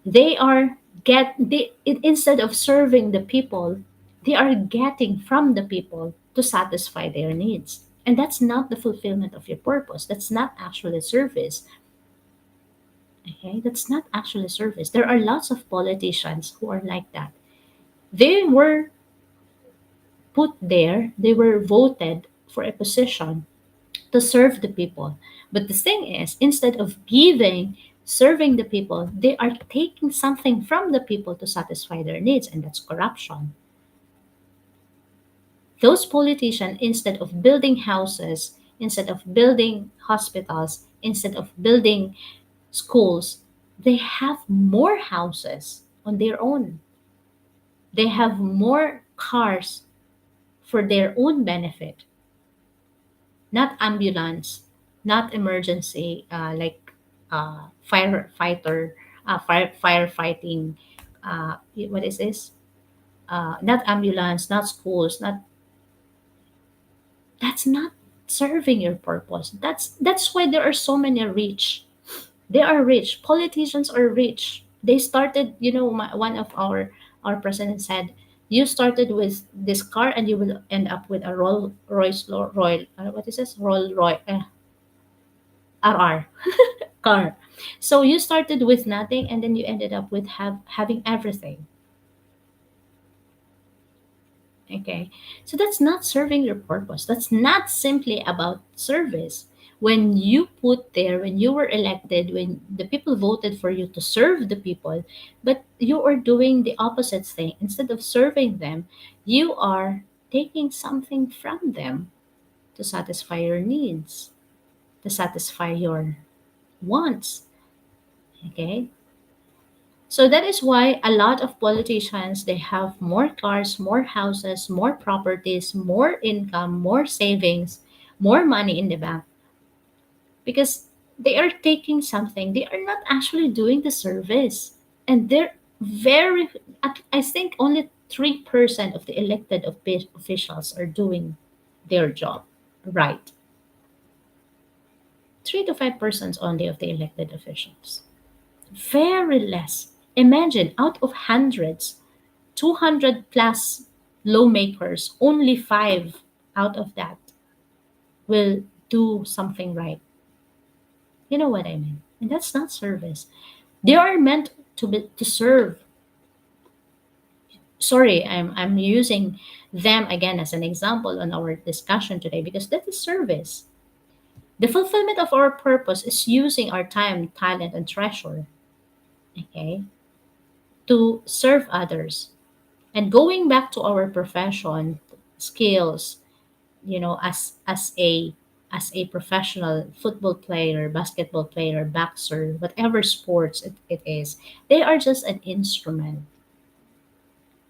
They are instead of serving the people, they are getting from the people to satisfy their needs. And that's not the fulfillment of your purpose. That's not actually service. Okay, that's not actually service. There are lots of politicians who are like that. They were put there, they were voted for a position to serve the people. But the thing is, instead of giving, serving the people, they are taking something from the people to satisfy their needs, and that's corruption. Those politicians, instead of building houses, instead of building hospitals, instead of building schools, they have more houses on their own. They have more cars for their own benefit, not ambulance, not emergency, like firefighter, firefighting. What is this? Not ambulance, not schools, not. That's not serving your purpose. That's why there are so many rich. They are rich. Politicians are rich. They started. One of our president said, "You started with this car, and you will end up with a Rolls Royce Royal. What is this? Rolls Royce RR car. So you started with nothing, and then you ended up with having everything." Okay. So that's not serving your purpose. That's not simply about service. When you put there, when you were elected, when the people voted for you to serve the people, but you are doing the opposite thing. Instead of serving them, you are taking something from them to satisfy your needs, to satisfy your wants. Okay. So that is why a lot of politicians, they have more cars, more houses, more properties, more income, more savings, more money in the bank, because they are taking something. They are not actually doing the service. And they're very I think only 3% of the elected officials are doing their job right. 3 to 5% only of the elected officials. Very less. Imagine out of hundreds, 200 plus lawmakers, only five out of that will do something right. You know what I mean? And that's not service. They are meant to serve. Sorry, I'm using them again as an example on our discussion today because that is service. The fulfillment of our purpose is using our time, talent, and treasure, okay, to serve others. And going back to our profession, skills, as a professional football player, basketball player, boxer, whatever sports it is, they are just an instrument.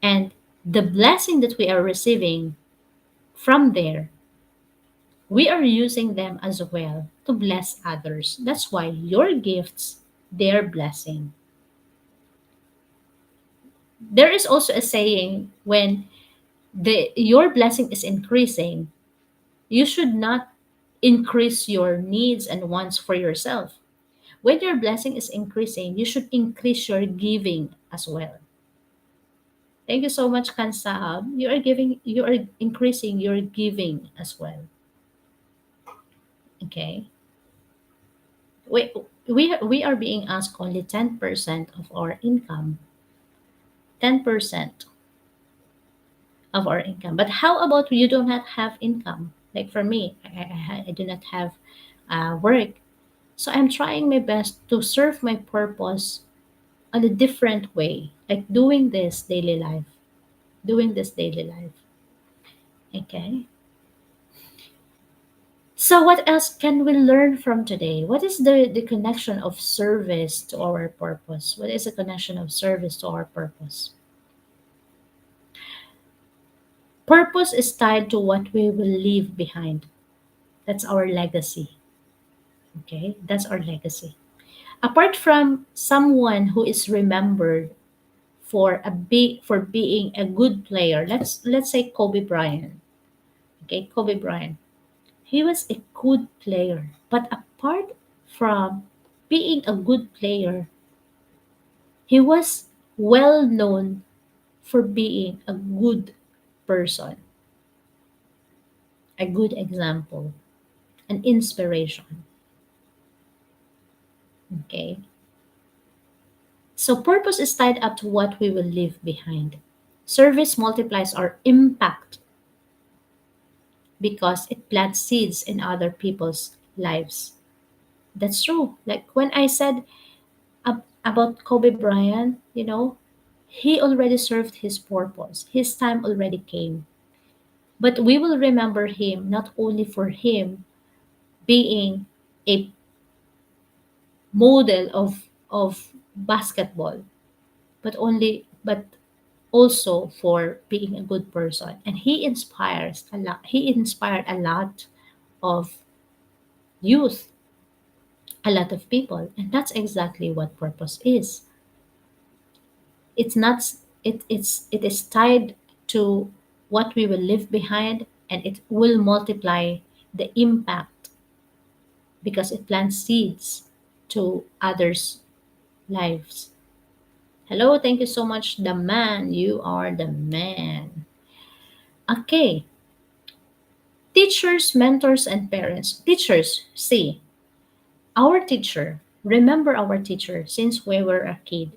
And the blessing that we are receiving from there, we are using them as well to bless others. That's why your gifts, their blessing. There is also a saying, when the your blessing is increasing, you should not increase your needs and wants for yourself. When your blessing is increasing, you should increase your giving as well. Thank you so much, Kansahab. You are increasing your giving as well. Okay. We are being asked only 10% of our income. 10% of our income. But how about you do not have income? Like for me, I do not have work. So I'm trying my best to serve my purpose on a different way, like doing this daily life. Doing this daily life. Okay. So what else can we learn from today? What is the connection of service to our purpose? What is the connection of service to our purpose? Purpose is tied to what we will leave behind. That's our legacy. Okay, that's our legacy. Apart from someone who is remembered for being a good player, let's say Kobe Bryant. Okay, Kobe Bryant. He was a good player, but apart from being a good player, he was well known for being a good person, a good example, an inspiration. Okay. So purpose is tied up to what we will leave behind. Service multiplies our impact because it plants seeds in other people's lives. That's true. Like when I said about Kobe Bryant, he already served his purpose. His time already came. But we will remember him not only for him being a model of basketball, but also for being a good person. And he inspires a lot. He inspired a lot of youth, a lot of people. And that's exactly what purpose is. It's not it is tied to what we will leave behind, and it will multiply the impact because it plants seeds to others' lives. Hello, thank you so much, the man. You are the man. Okay. Teachers, mentors, and parents. Teachers, see, our teacher, remember our teacher since we were a kid.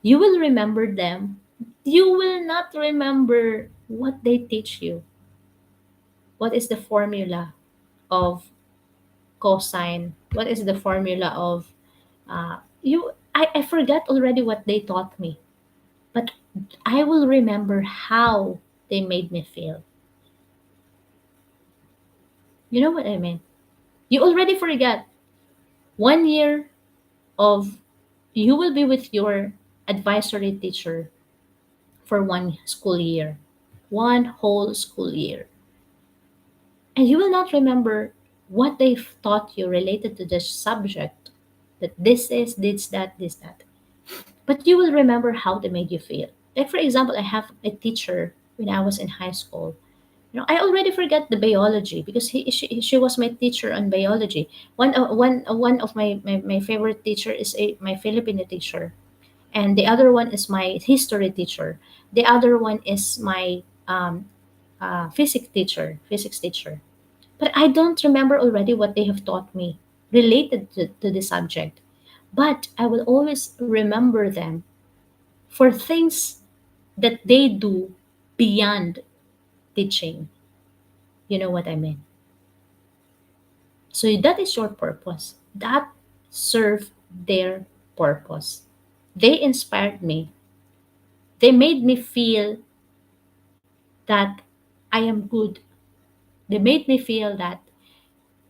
You will remember them. You will not remember what they teach you. What is the formula of cosine? What is the formula of I forgot already what they taught me, but I will remember how they made me feel. You know what I mean? You already forgot. 1 year of you will be with your advisory teacher for one school year, one whole school year. And you will not remember what they've taught you related to this subject. That this is, this, that, this, that. But you will remember how they made you feel. Like, for example, I have a teacher when I was in high school. I already forgot the biology because she was my teacher on biology. One of my favorite teacher is my Filipino teacher, and the other one is my history teacher. The other one is my physics teacher. But I don't remember already what they have taught me related to the subject. But I will always remember them for things that they do beyond teaching. You know what I mean? So that is your purpose. That serve their purpose. They inspired me. They made me feel that I am good. They made me feel that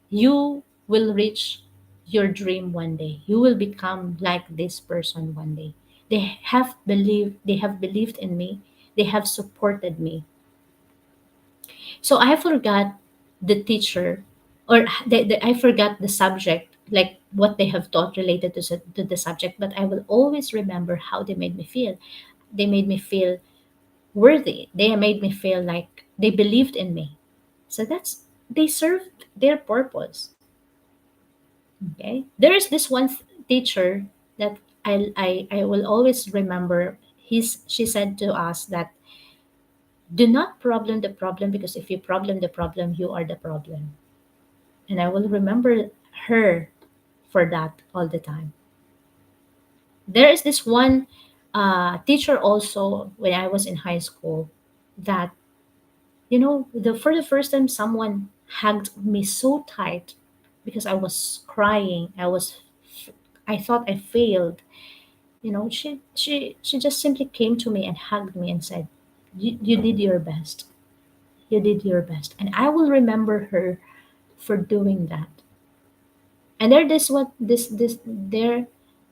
you will reach your dream one day. You will become like this person one day. They have believed in me. They have supported me. So I forgot the teacher, or I forgot the subject, like what they have taught related to the subject, but I will always remember how they made me feel. They made me feel worthy. They made me feel like they believed in me. So they served their purpose. Okay. There is this one teacher that I will always remember. She said to us that do not problem the problem, because if you problem the problem, you are the problem. And I will remember her for that all the time. There is this one teacher also when I was in high school that, for the first time someone hugged me so tight because I was crying. I thought I failed. She just simply came to me and hugged me and said, you did your best. You did your best. And I will remember her for doing that. And there this what this there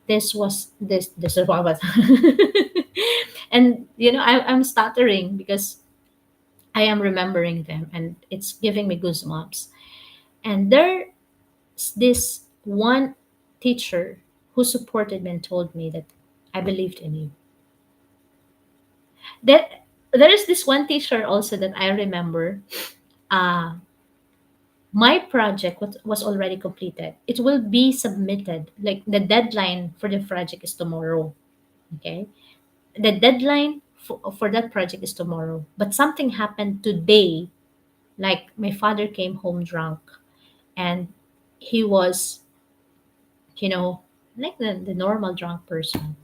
this is what was and I'm stuttering because I am remembering them and it's giving me goosebumps. And there's this one teacher who supported me and told me that I believed in you. That there is this one teacher also that I remember. Uh, my project was already completed. It will be submitted. Like the deadline for the project is tomorrow. Okay, the deadline for that project is tomorrow. But something happened today. Like my father came home drunk, and he was, you know, like the normal drunk person,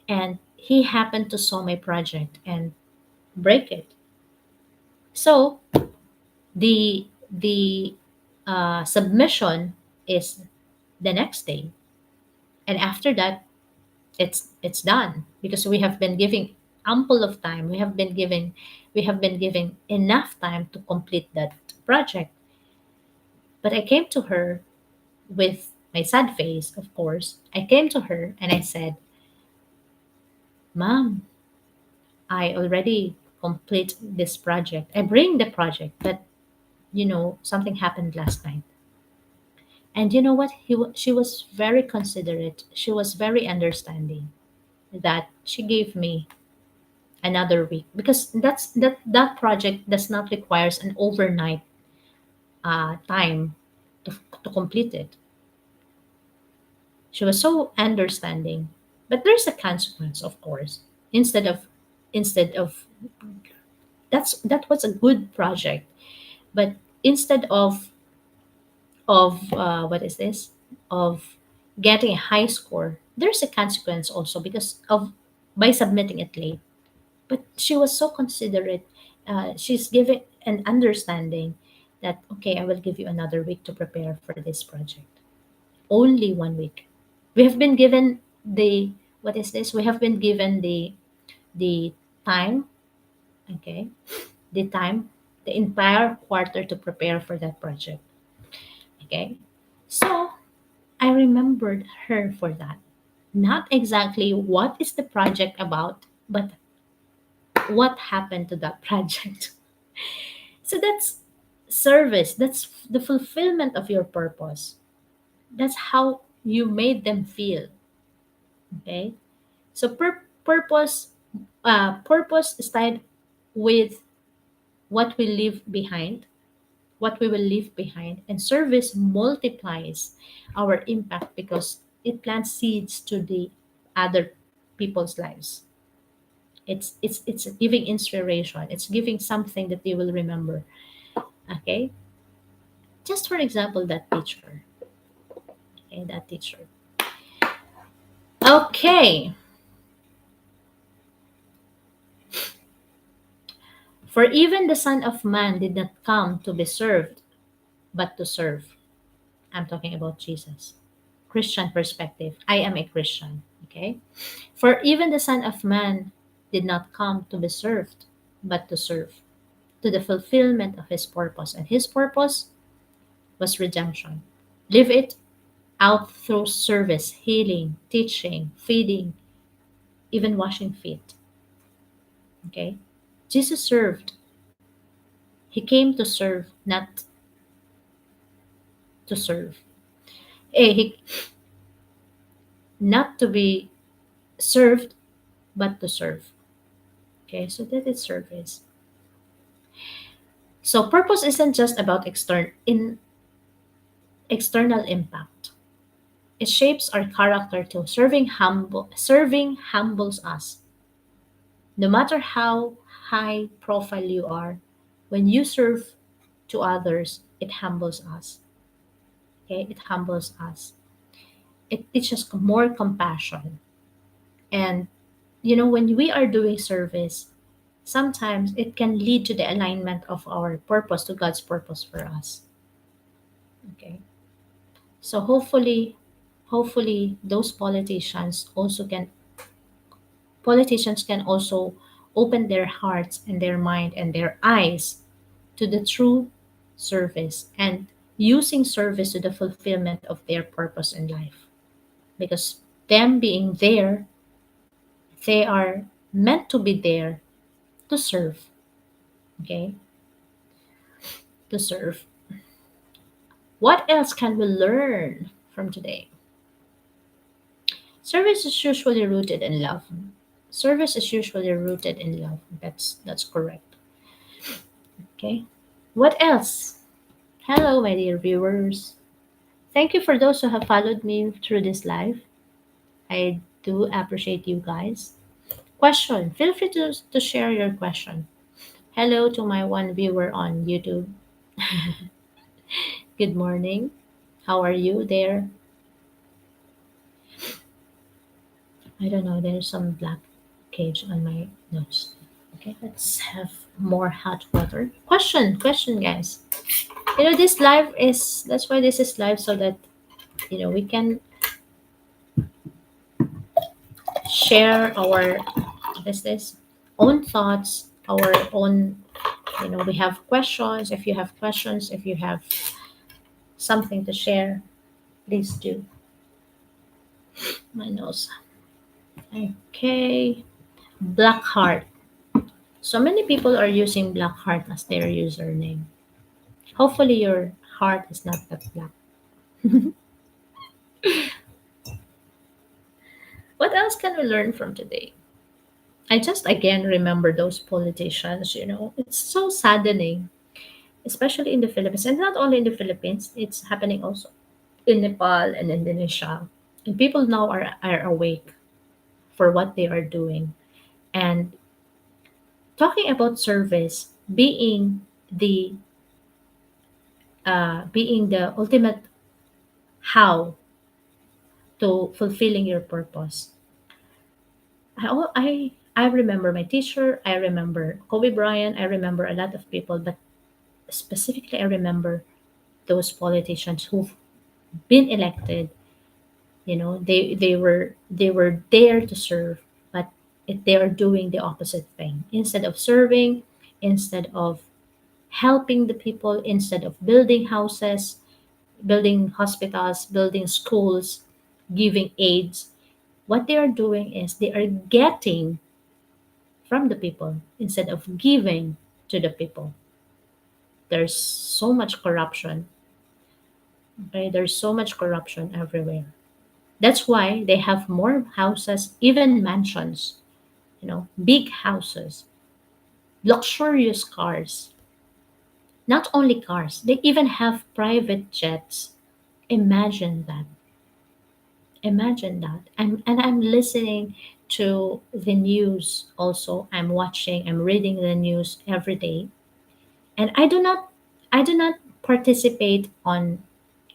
and he happened to saw my project and break it. So the submission is the next day, and after that it's done because we have been giving ample of time. We have been giving enough time to complete that project. But I came to her with my sad face, of course. I came to her and I said, Mom, I already complete this project. I bring the project, but something happened last night. And you know what? She was very considerate. She was very understanding that she gave me another week because that project does not requires an overnight time to complete it. She was so understanding, but there's a consequence, of course. Instead of that was a good project, but instead of what is this of getting a high score, there's a consequence also because of by submitting it late. But she was so considerate. She's giving an understanding that okay, I will give you another week to prepare for this project. Only 1 week. We have been given the what is this? We have been given the time, okay, the time, the entire quarter to prepare for that project. Okay, so I remembered her for that. Not exactly what is the project about, but what happened to that project. So that's service. That's the fulfillment of your purpose. That's how you made them feel. Okay. So purpose is tied with what we leave behind, what we will leave behind, and service multiplies our impact because it plants seeds to the other people's lives. It's giving inspiration. It's giving something that they will remember. Okay, just for example, that teacher. Okay, that teacher. Okay, for even the Son of Man did not come to be served, but to serve. I'm talking about Jesus. Christian perspective. I am a Christian. Okay, for even the Son of Man did not come to be served, but to serve, to the fulfillment of his purpose. And his purpose was redemption. Live it out through service, healing, teaching, feeding, even washing feet. Okay? Jesus served. He came to serve, not to serve. He not to be served, but to serve. Okay, so that is service. So purpose isn't just about external impact. It shapes our character too. Serving humbles us. No matter how high profile you are, when you serve to others, it humbles us. Okay, it humbles us. It teaches more compassion. And when we are doing service, sometimes it can lead to the alignment of our purpose to God's purpose for us. Okay, so hopefully those politicians can also open their hearts and their mind and their eyes to the true service and using service to the fulfillment of their purpose in life. Because them being there, they are meant to be there to serve. Okay? To serve. What else can we learn from today? Service is usually rooted in love. Service is usually rooted in love. That's correct. Okay? What else? Hello, my dear viewers. Thank you for those who have followed me through this live. I do appreciate you guys. Question. Feel free to share your question. Hello to my one viewer on YouTube. Good morning. How are you there? I don't know. There's some black cage on my nose. Okay, let's have more hot water. Question, guys. This live is, that's why this is live, so that we can share our, what is this, own thoughts, our own, we have questions. If you have questions, if you have something to share, please do. My nose. Okay. Black heart. So many people are using black heart as their username. Hopefully your heart is not that black. What else can we learn from today? I just again remember those politicians. It's so saddening, especially in the Philippines. And not only in the Philippines, it's happening also in Nepal and Indonesia. And people now are awake for what they are doing. And talking about service the being the ultimate how to fulfilling your purpose. I remember my teacher. I remember Kobe Bryant. I remember a lot of people, but specifically, I remember those politicians who've been elected. They were there to serve, but they are doing the opposite thing. Instead of serving, instead of helping the people, instead of building houses, building hospitals, building schools, giving aids, what they are doing is they are getting from the people instead of giving to the people. There's so much corruption. Okay, there's so much corruption everywhere. That's why they have more houses, even mansions, big houses, luxurious cars. Not only cars, they even have private jets. Imagine that. Imagine that. And I'm listening to the news also. I'm watching, I'm reading the news every day. And I do not participate on,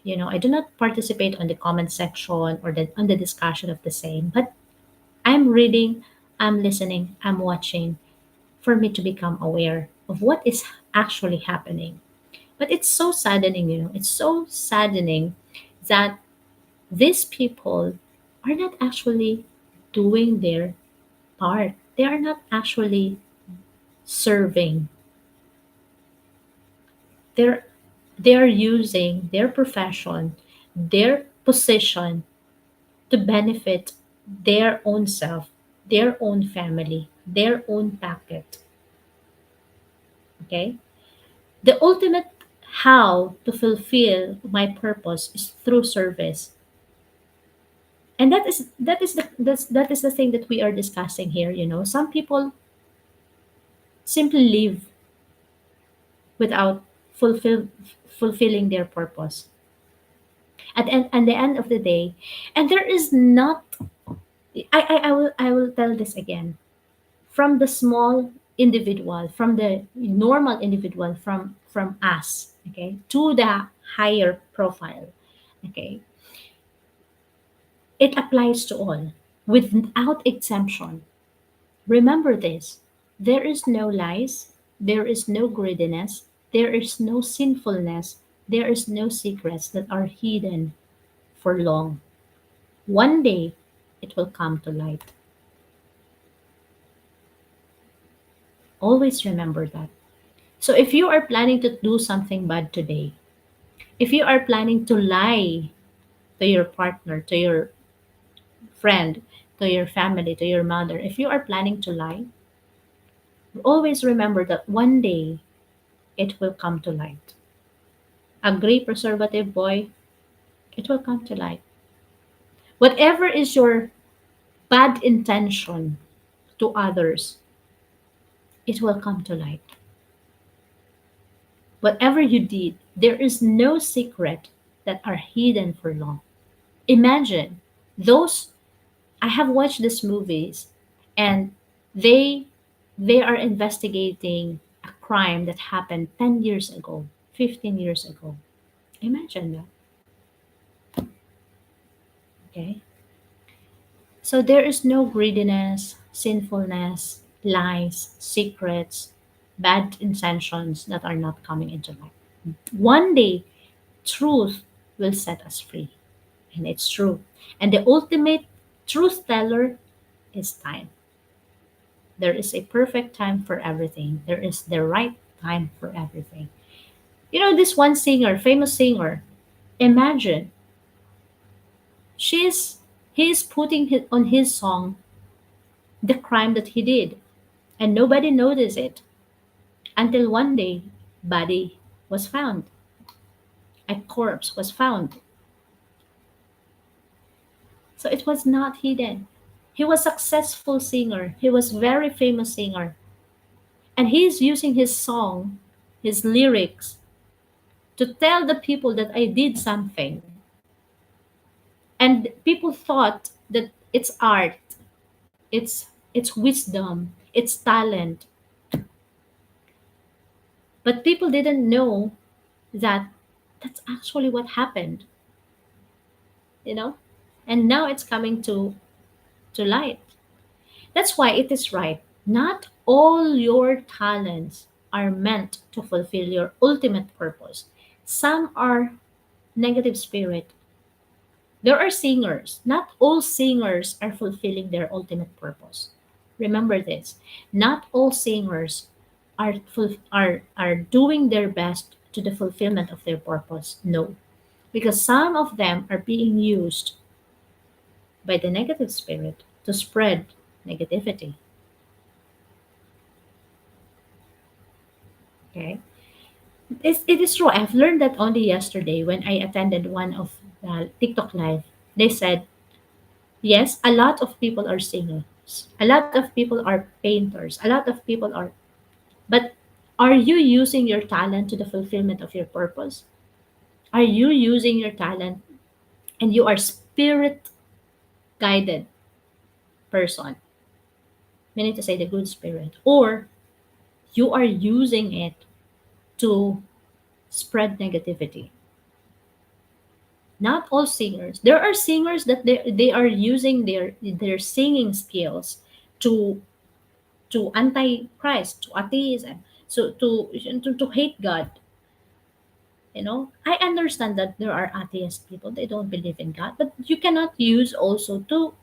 I do not participate on the comment section or on the discussion of the same, but I'm reading, I'm listening, I'm watching for me to become aware of what is actually happening. But it's so saddening, it's so saddening that these people are not actually doing their part. They are not actually serving. They're they're using their profession, their position to benefit their own self, their own family, their own packet. Okay? The ultimate how to fulfill my purpose is through service. And that is the thing that we are discussing here. Some people simply live without fulfill, fulfilling their purpose at the end of the day. And there is not, I will tell this again, from the small individual, from the normal individual, from us, okay, to the higher profile, okay, it applies to all without exemption. Remember this: there is no lies, there is no greediness, there is no sinfulness, there is no secrets that are hidden for long. One day it will come to light. Always remember that. So if you are planning to do something bad today, if you are planning to lie to your partner, to your friend, to your family, to your mother, if you are planning to lie, always remember that one day it will come to light. Agree, preservative boy, it will come to light. Whatever is your bad intention to others, it will come to light. Whatever you did, there is no secret that are hidden for long. Imagine those, I have watched these movies, and they they are investigating a crime that happened 10 years ago, 15 years ago. Imagine that. Okay? So there is no greediness, sinfulness, lies, secrets, bad intentions that are not coming into light. One day, truth will set us free. And it's true. And the ultimate truth teller is time. There is a perfect time for everything. There is the right time for everything. This one singer, famous singer, imagine, she's he's putting on his song the crime that he did, and nobody noticed it until one day body was found, a corpse was found. So it was not hidden. He was successful singer. He was very famous singer. And he's using his song, his lyrics, to tell the people that I did something. And people thought that it's art, it's wisdom, it's talent. But people didn't know that that's actually what happened, you know? And now it's coming to light. That's why it is right. Not all your talents are meant to fulfill your ultimate purpose. Some are negative spirit. There are singers. Not all singers are fulfilling their ultimate purpose. Remember this. Not all singers are doing their best to the fulfillment of their purpose. No. Because some of them are being used by the negative spirit to spread negativity. Okay? It is true. I've learned that only yesterday when I attended one of the TikTok live. They said, yes, a lot of people are singers. A lot of people are painters. A lot of people are. But are you using your talent to the fulfillment of your purpose? Are you using your talent and you are spirit guided person? meaning to say the good spirit, or you are using it to spread negativity. Not all singers. There are singers that they are using their singing skills to anti-Christ, to atheism, so to hate God. I understand that there are atheist people, they don't believe in God, but you cannot use also to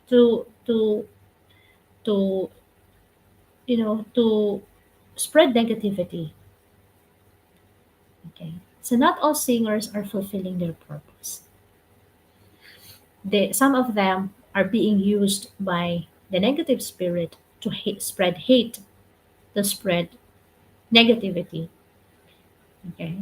to to to spread negativity. Okay, so not all singers are fulfilling their purpose. Some of them are being used by the negative spirit to spread hate, to spread negativity. Okay.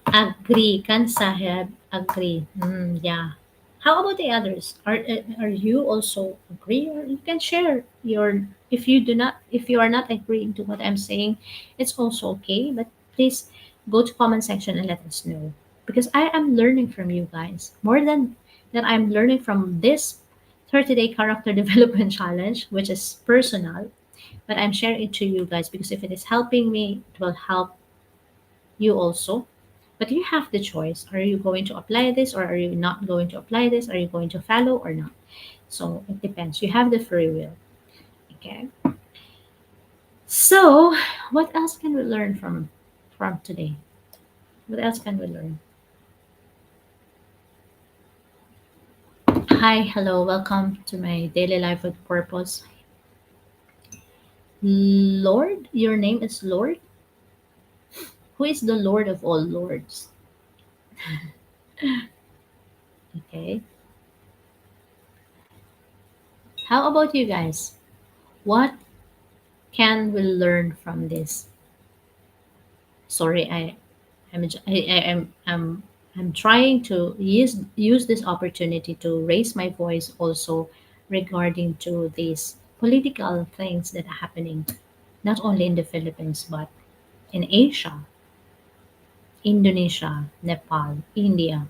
Agree, kan Sahib? Agree. Yeah. How about the others? Are you also agree, or you can share your, if you are not agreeing to what I'm saying, it's also okay. But please go to comment section and let us know, because I am learning from you guys more than that. I'm learning from this 30-day character development challenge, which is personal, but I'm sharing it to you guys because if it is helping me, it will help you also. But you have the choice. Are you going to apply this, or are you not going to apply this? Are you going to follow or not? So it depends. You have the free will. Okay. So what else can we learn from today? What else can we learn? Hi, hello, welcome to my daily life with purpose. Lord, your name is Lord? Who is the Lord of all lords? Okay. How about you guys? What can we learn from this? Sorry, I'm trying to use this opportunity to raise my voice also regarding to these political things that are happening not only in the Philippines but in Asia, Indonesia, Nepal, India,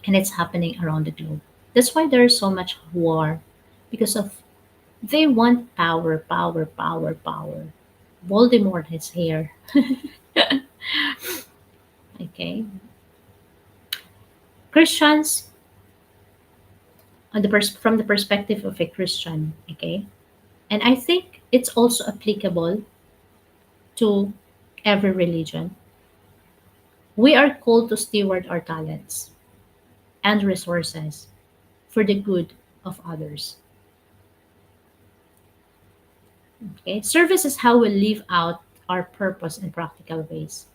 and it's happening around the globe. That's why there is so much war, because of they want power, power, power, power. Voldemort is here. Okay, Christians, from the perspective of a Christian, okay? And I think it's also applicable to every religion. We are called to steward our talents and resources for the good of others. Okay? Service is how we live out our purpose in practical ways.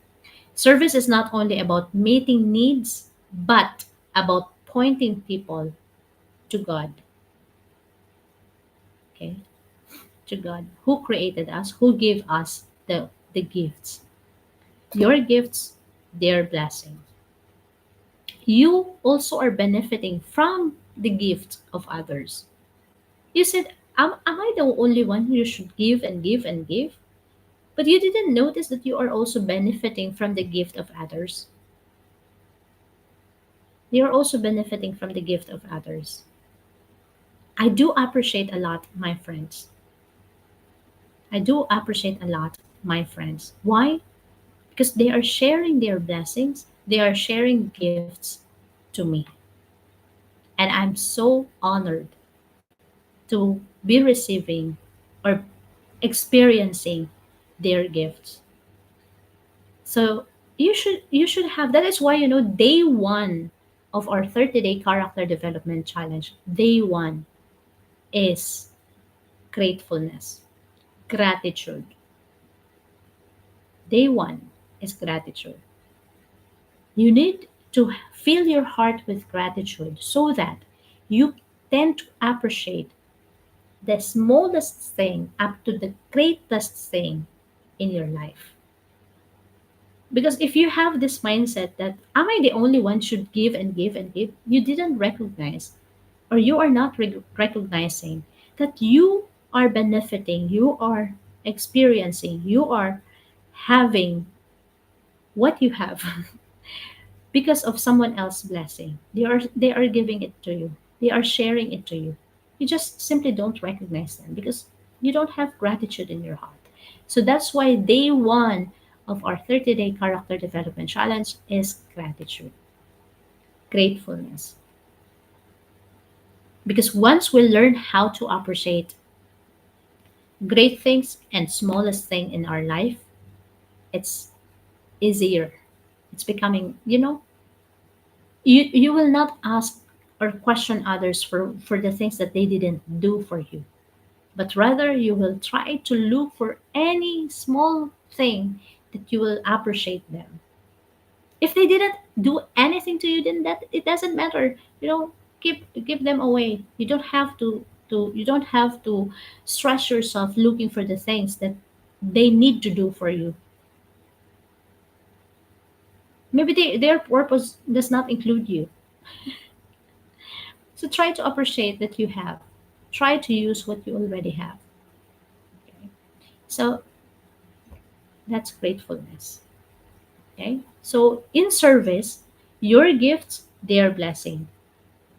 Service is not only about meeting needs, but about pointing people to God. Okay? To God, who created us, who gave us the gifts. Your gifts, their blessing. You also are benefiting from the gift of others. You said, am I the only one who should give and give and give? But you didn't notice that you are also benefiting from the gift of others. You are also benefiting from the gift of others. I do appreciate a lot my friends. I do appreciate a lot my friends. Why? Because they are sharing their blessings, they are sharing gifts to me. And I'm so honored to be receiving or experiencing their gifts. So you should have, that is why day one of our 30-day character development challenge, day one is gratefulness, gratitude. Day one is gratitude. You need to fill your heart with gratitude so that you tend to appreciate the smallest thing up to the greatest thing in your life. Because if you have this mindset that, am I the only one should give and give and give, you didn't recognize, or you are not recognizing that you are benefiting, you are experiencing, you are having what you have because of someone else's blessing. They are giving it to you. They are sharing it to you. You just simply don't recognize them because you don't have gratitude in your heart. So that's why day one of our 30-day character development challenge is gratitude, gratefulness. Because once we learn how to appreciate great things and smallest thing in our life, it's easier. It's becoming, you will not ask or question others for the things that they didn't do for you, but rather you will try to look for any small thing that you will appreciate them. If they didn't do anything to you, then that it doesn't matter. Give them away. You don't have to stress yourself looking for the things that they need to do for you. Maybe their purpose does not include you. So try to appreciate that you have. Try to use what you already have. Okay? So that's gratefulness. Okay? So in service, your gifts, they are blessing.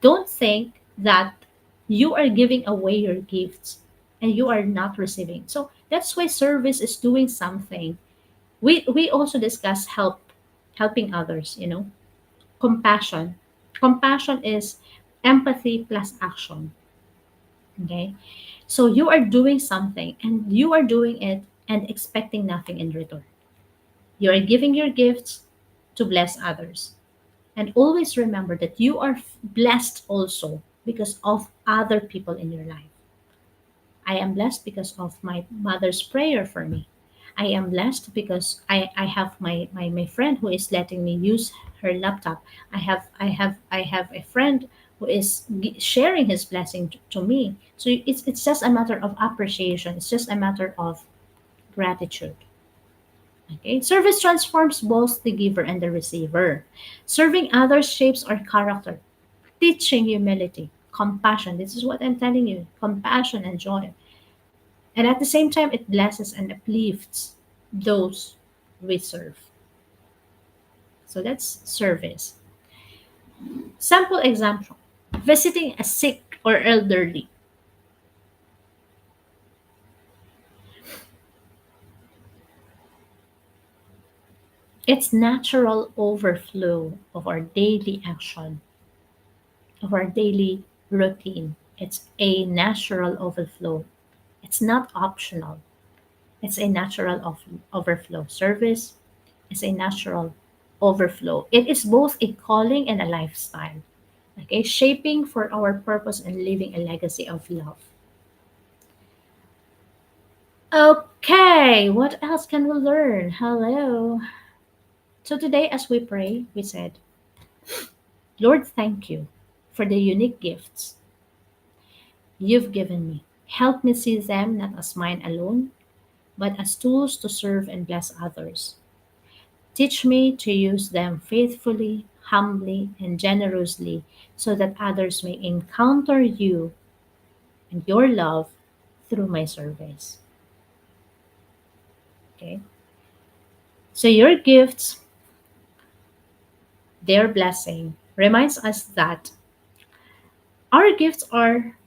Don't think that you are giving away your gifts and you are not receiving. So that's why service is doing something. We also discuss helping others, compassion. Compassion is empathy plus action. Okay. So you are doing something and you are doing it and expecting nothing in return. You are giving your gifts to bless others. And always remember that you are blessed also because of other people in your life. I am blessed because of my mother's prayer for me. I am blessed because I have my friend who is letting me use her laptop. I have a friend who is sharing his blessing to me. So it's just a matter of appreciation. It's just a matter of gratitude. Okay? Service transforms both the giver and the receiver. Serving others shapes our character, teaching humility, compassion. This is what I'm telling you, compassion and joy. And at the same time, it blesses and uplifts those we serve. So that's service. Sample example: visiting a sick or elderly. It's natural overflow of our daily action, of our daily routine. It's a natural overflow. It's not optional. It's a natural overflow. Service is a natural overflow. It is both a calling and a lifestyle. Okay, shaping for our purpose and leaving a legacy of love. Okay, what else can we learn? Hello. So today, as we pray, we said, Lord, thank you for the unique gifts you've given me. Help me see them not as mine alone, but as tools to serve and bless others. Teach me to use them faithfully, humbly, and generously so that others may encounter you and your love through my service. Okay? So your gifts, their blessing, reminds us that our gifts are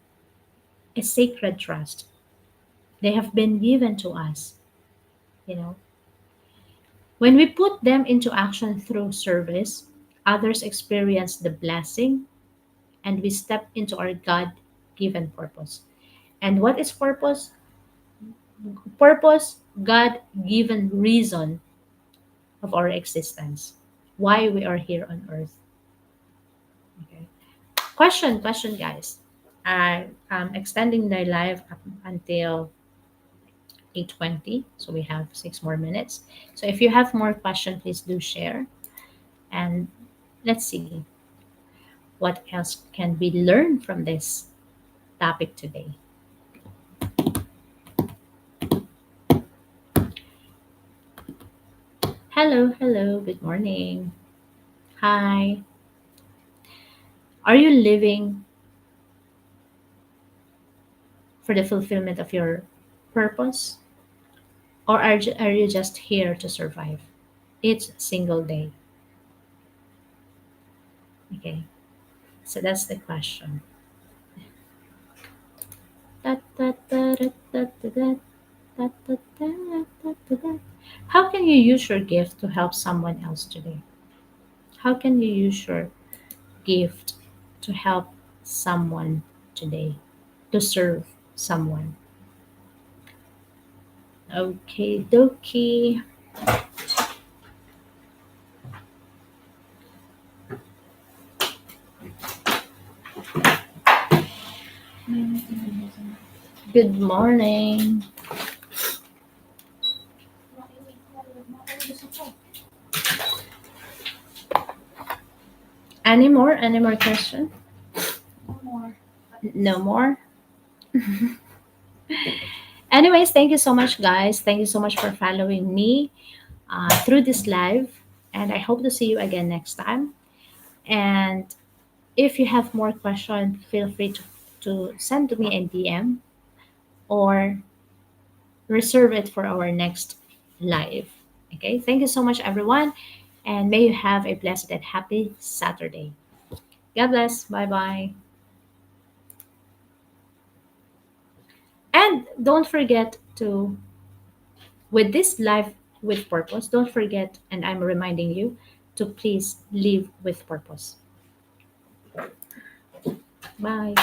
a sacred trust. They have been given to us, you know. When we put them into action through service, others experience the blessing and we step into our God-given purpose. And what is purpose? Purpose, God-given reason of our existence. Why we are here on earth. Okay. Question, guys. I'm extending the live up until 8:20, so we have 6 more minutes. So if you have more questions, please do share. And let's see what else can we learn from this topic today. Hello, hello, good morning. Hi. Are you living for the fulfillment of your purpose? Or are you just here to survive each single day? Okay, so that's the question. Da, da, da, da, da, da, da, da, da, da, da, da, da. How can you use your gift to help someone else today? How can you use your gift to help someone today, to serve someone? Okay, dokie. Good morning. Any more? Any more question? No more? Anyways, thank you so much, guys. Thank you so much for following me through this live. And I hope to see you again next time. And if you have more questions, feel free to send to me in DM or reserve it for our next live. Okay, thank you so much, everyone. And may you have a blessed and happy Saturday. God bless. Bye bye. And don't forget to, with this life with purpose, don't forget, and I'm reminding you, to please live with purpose. Bye.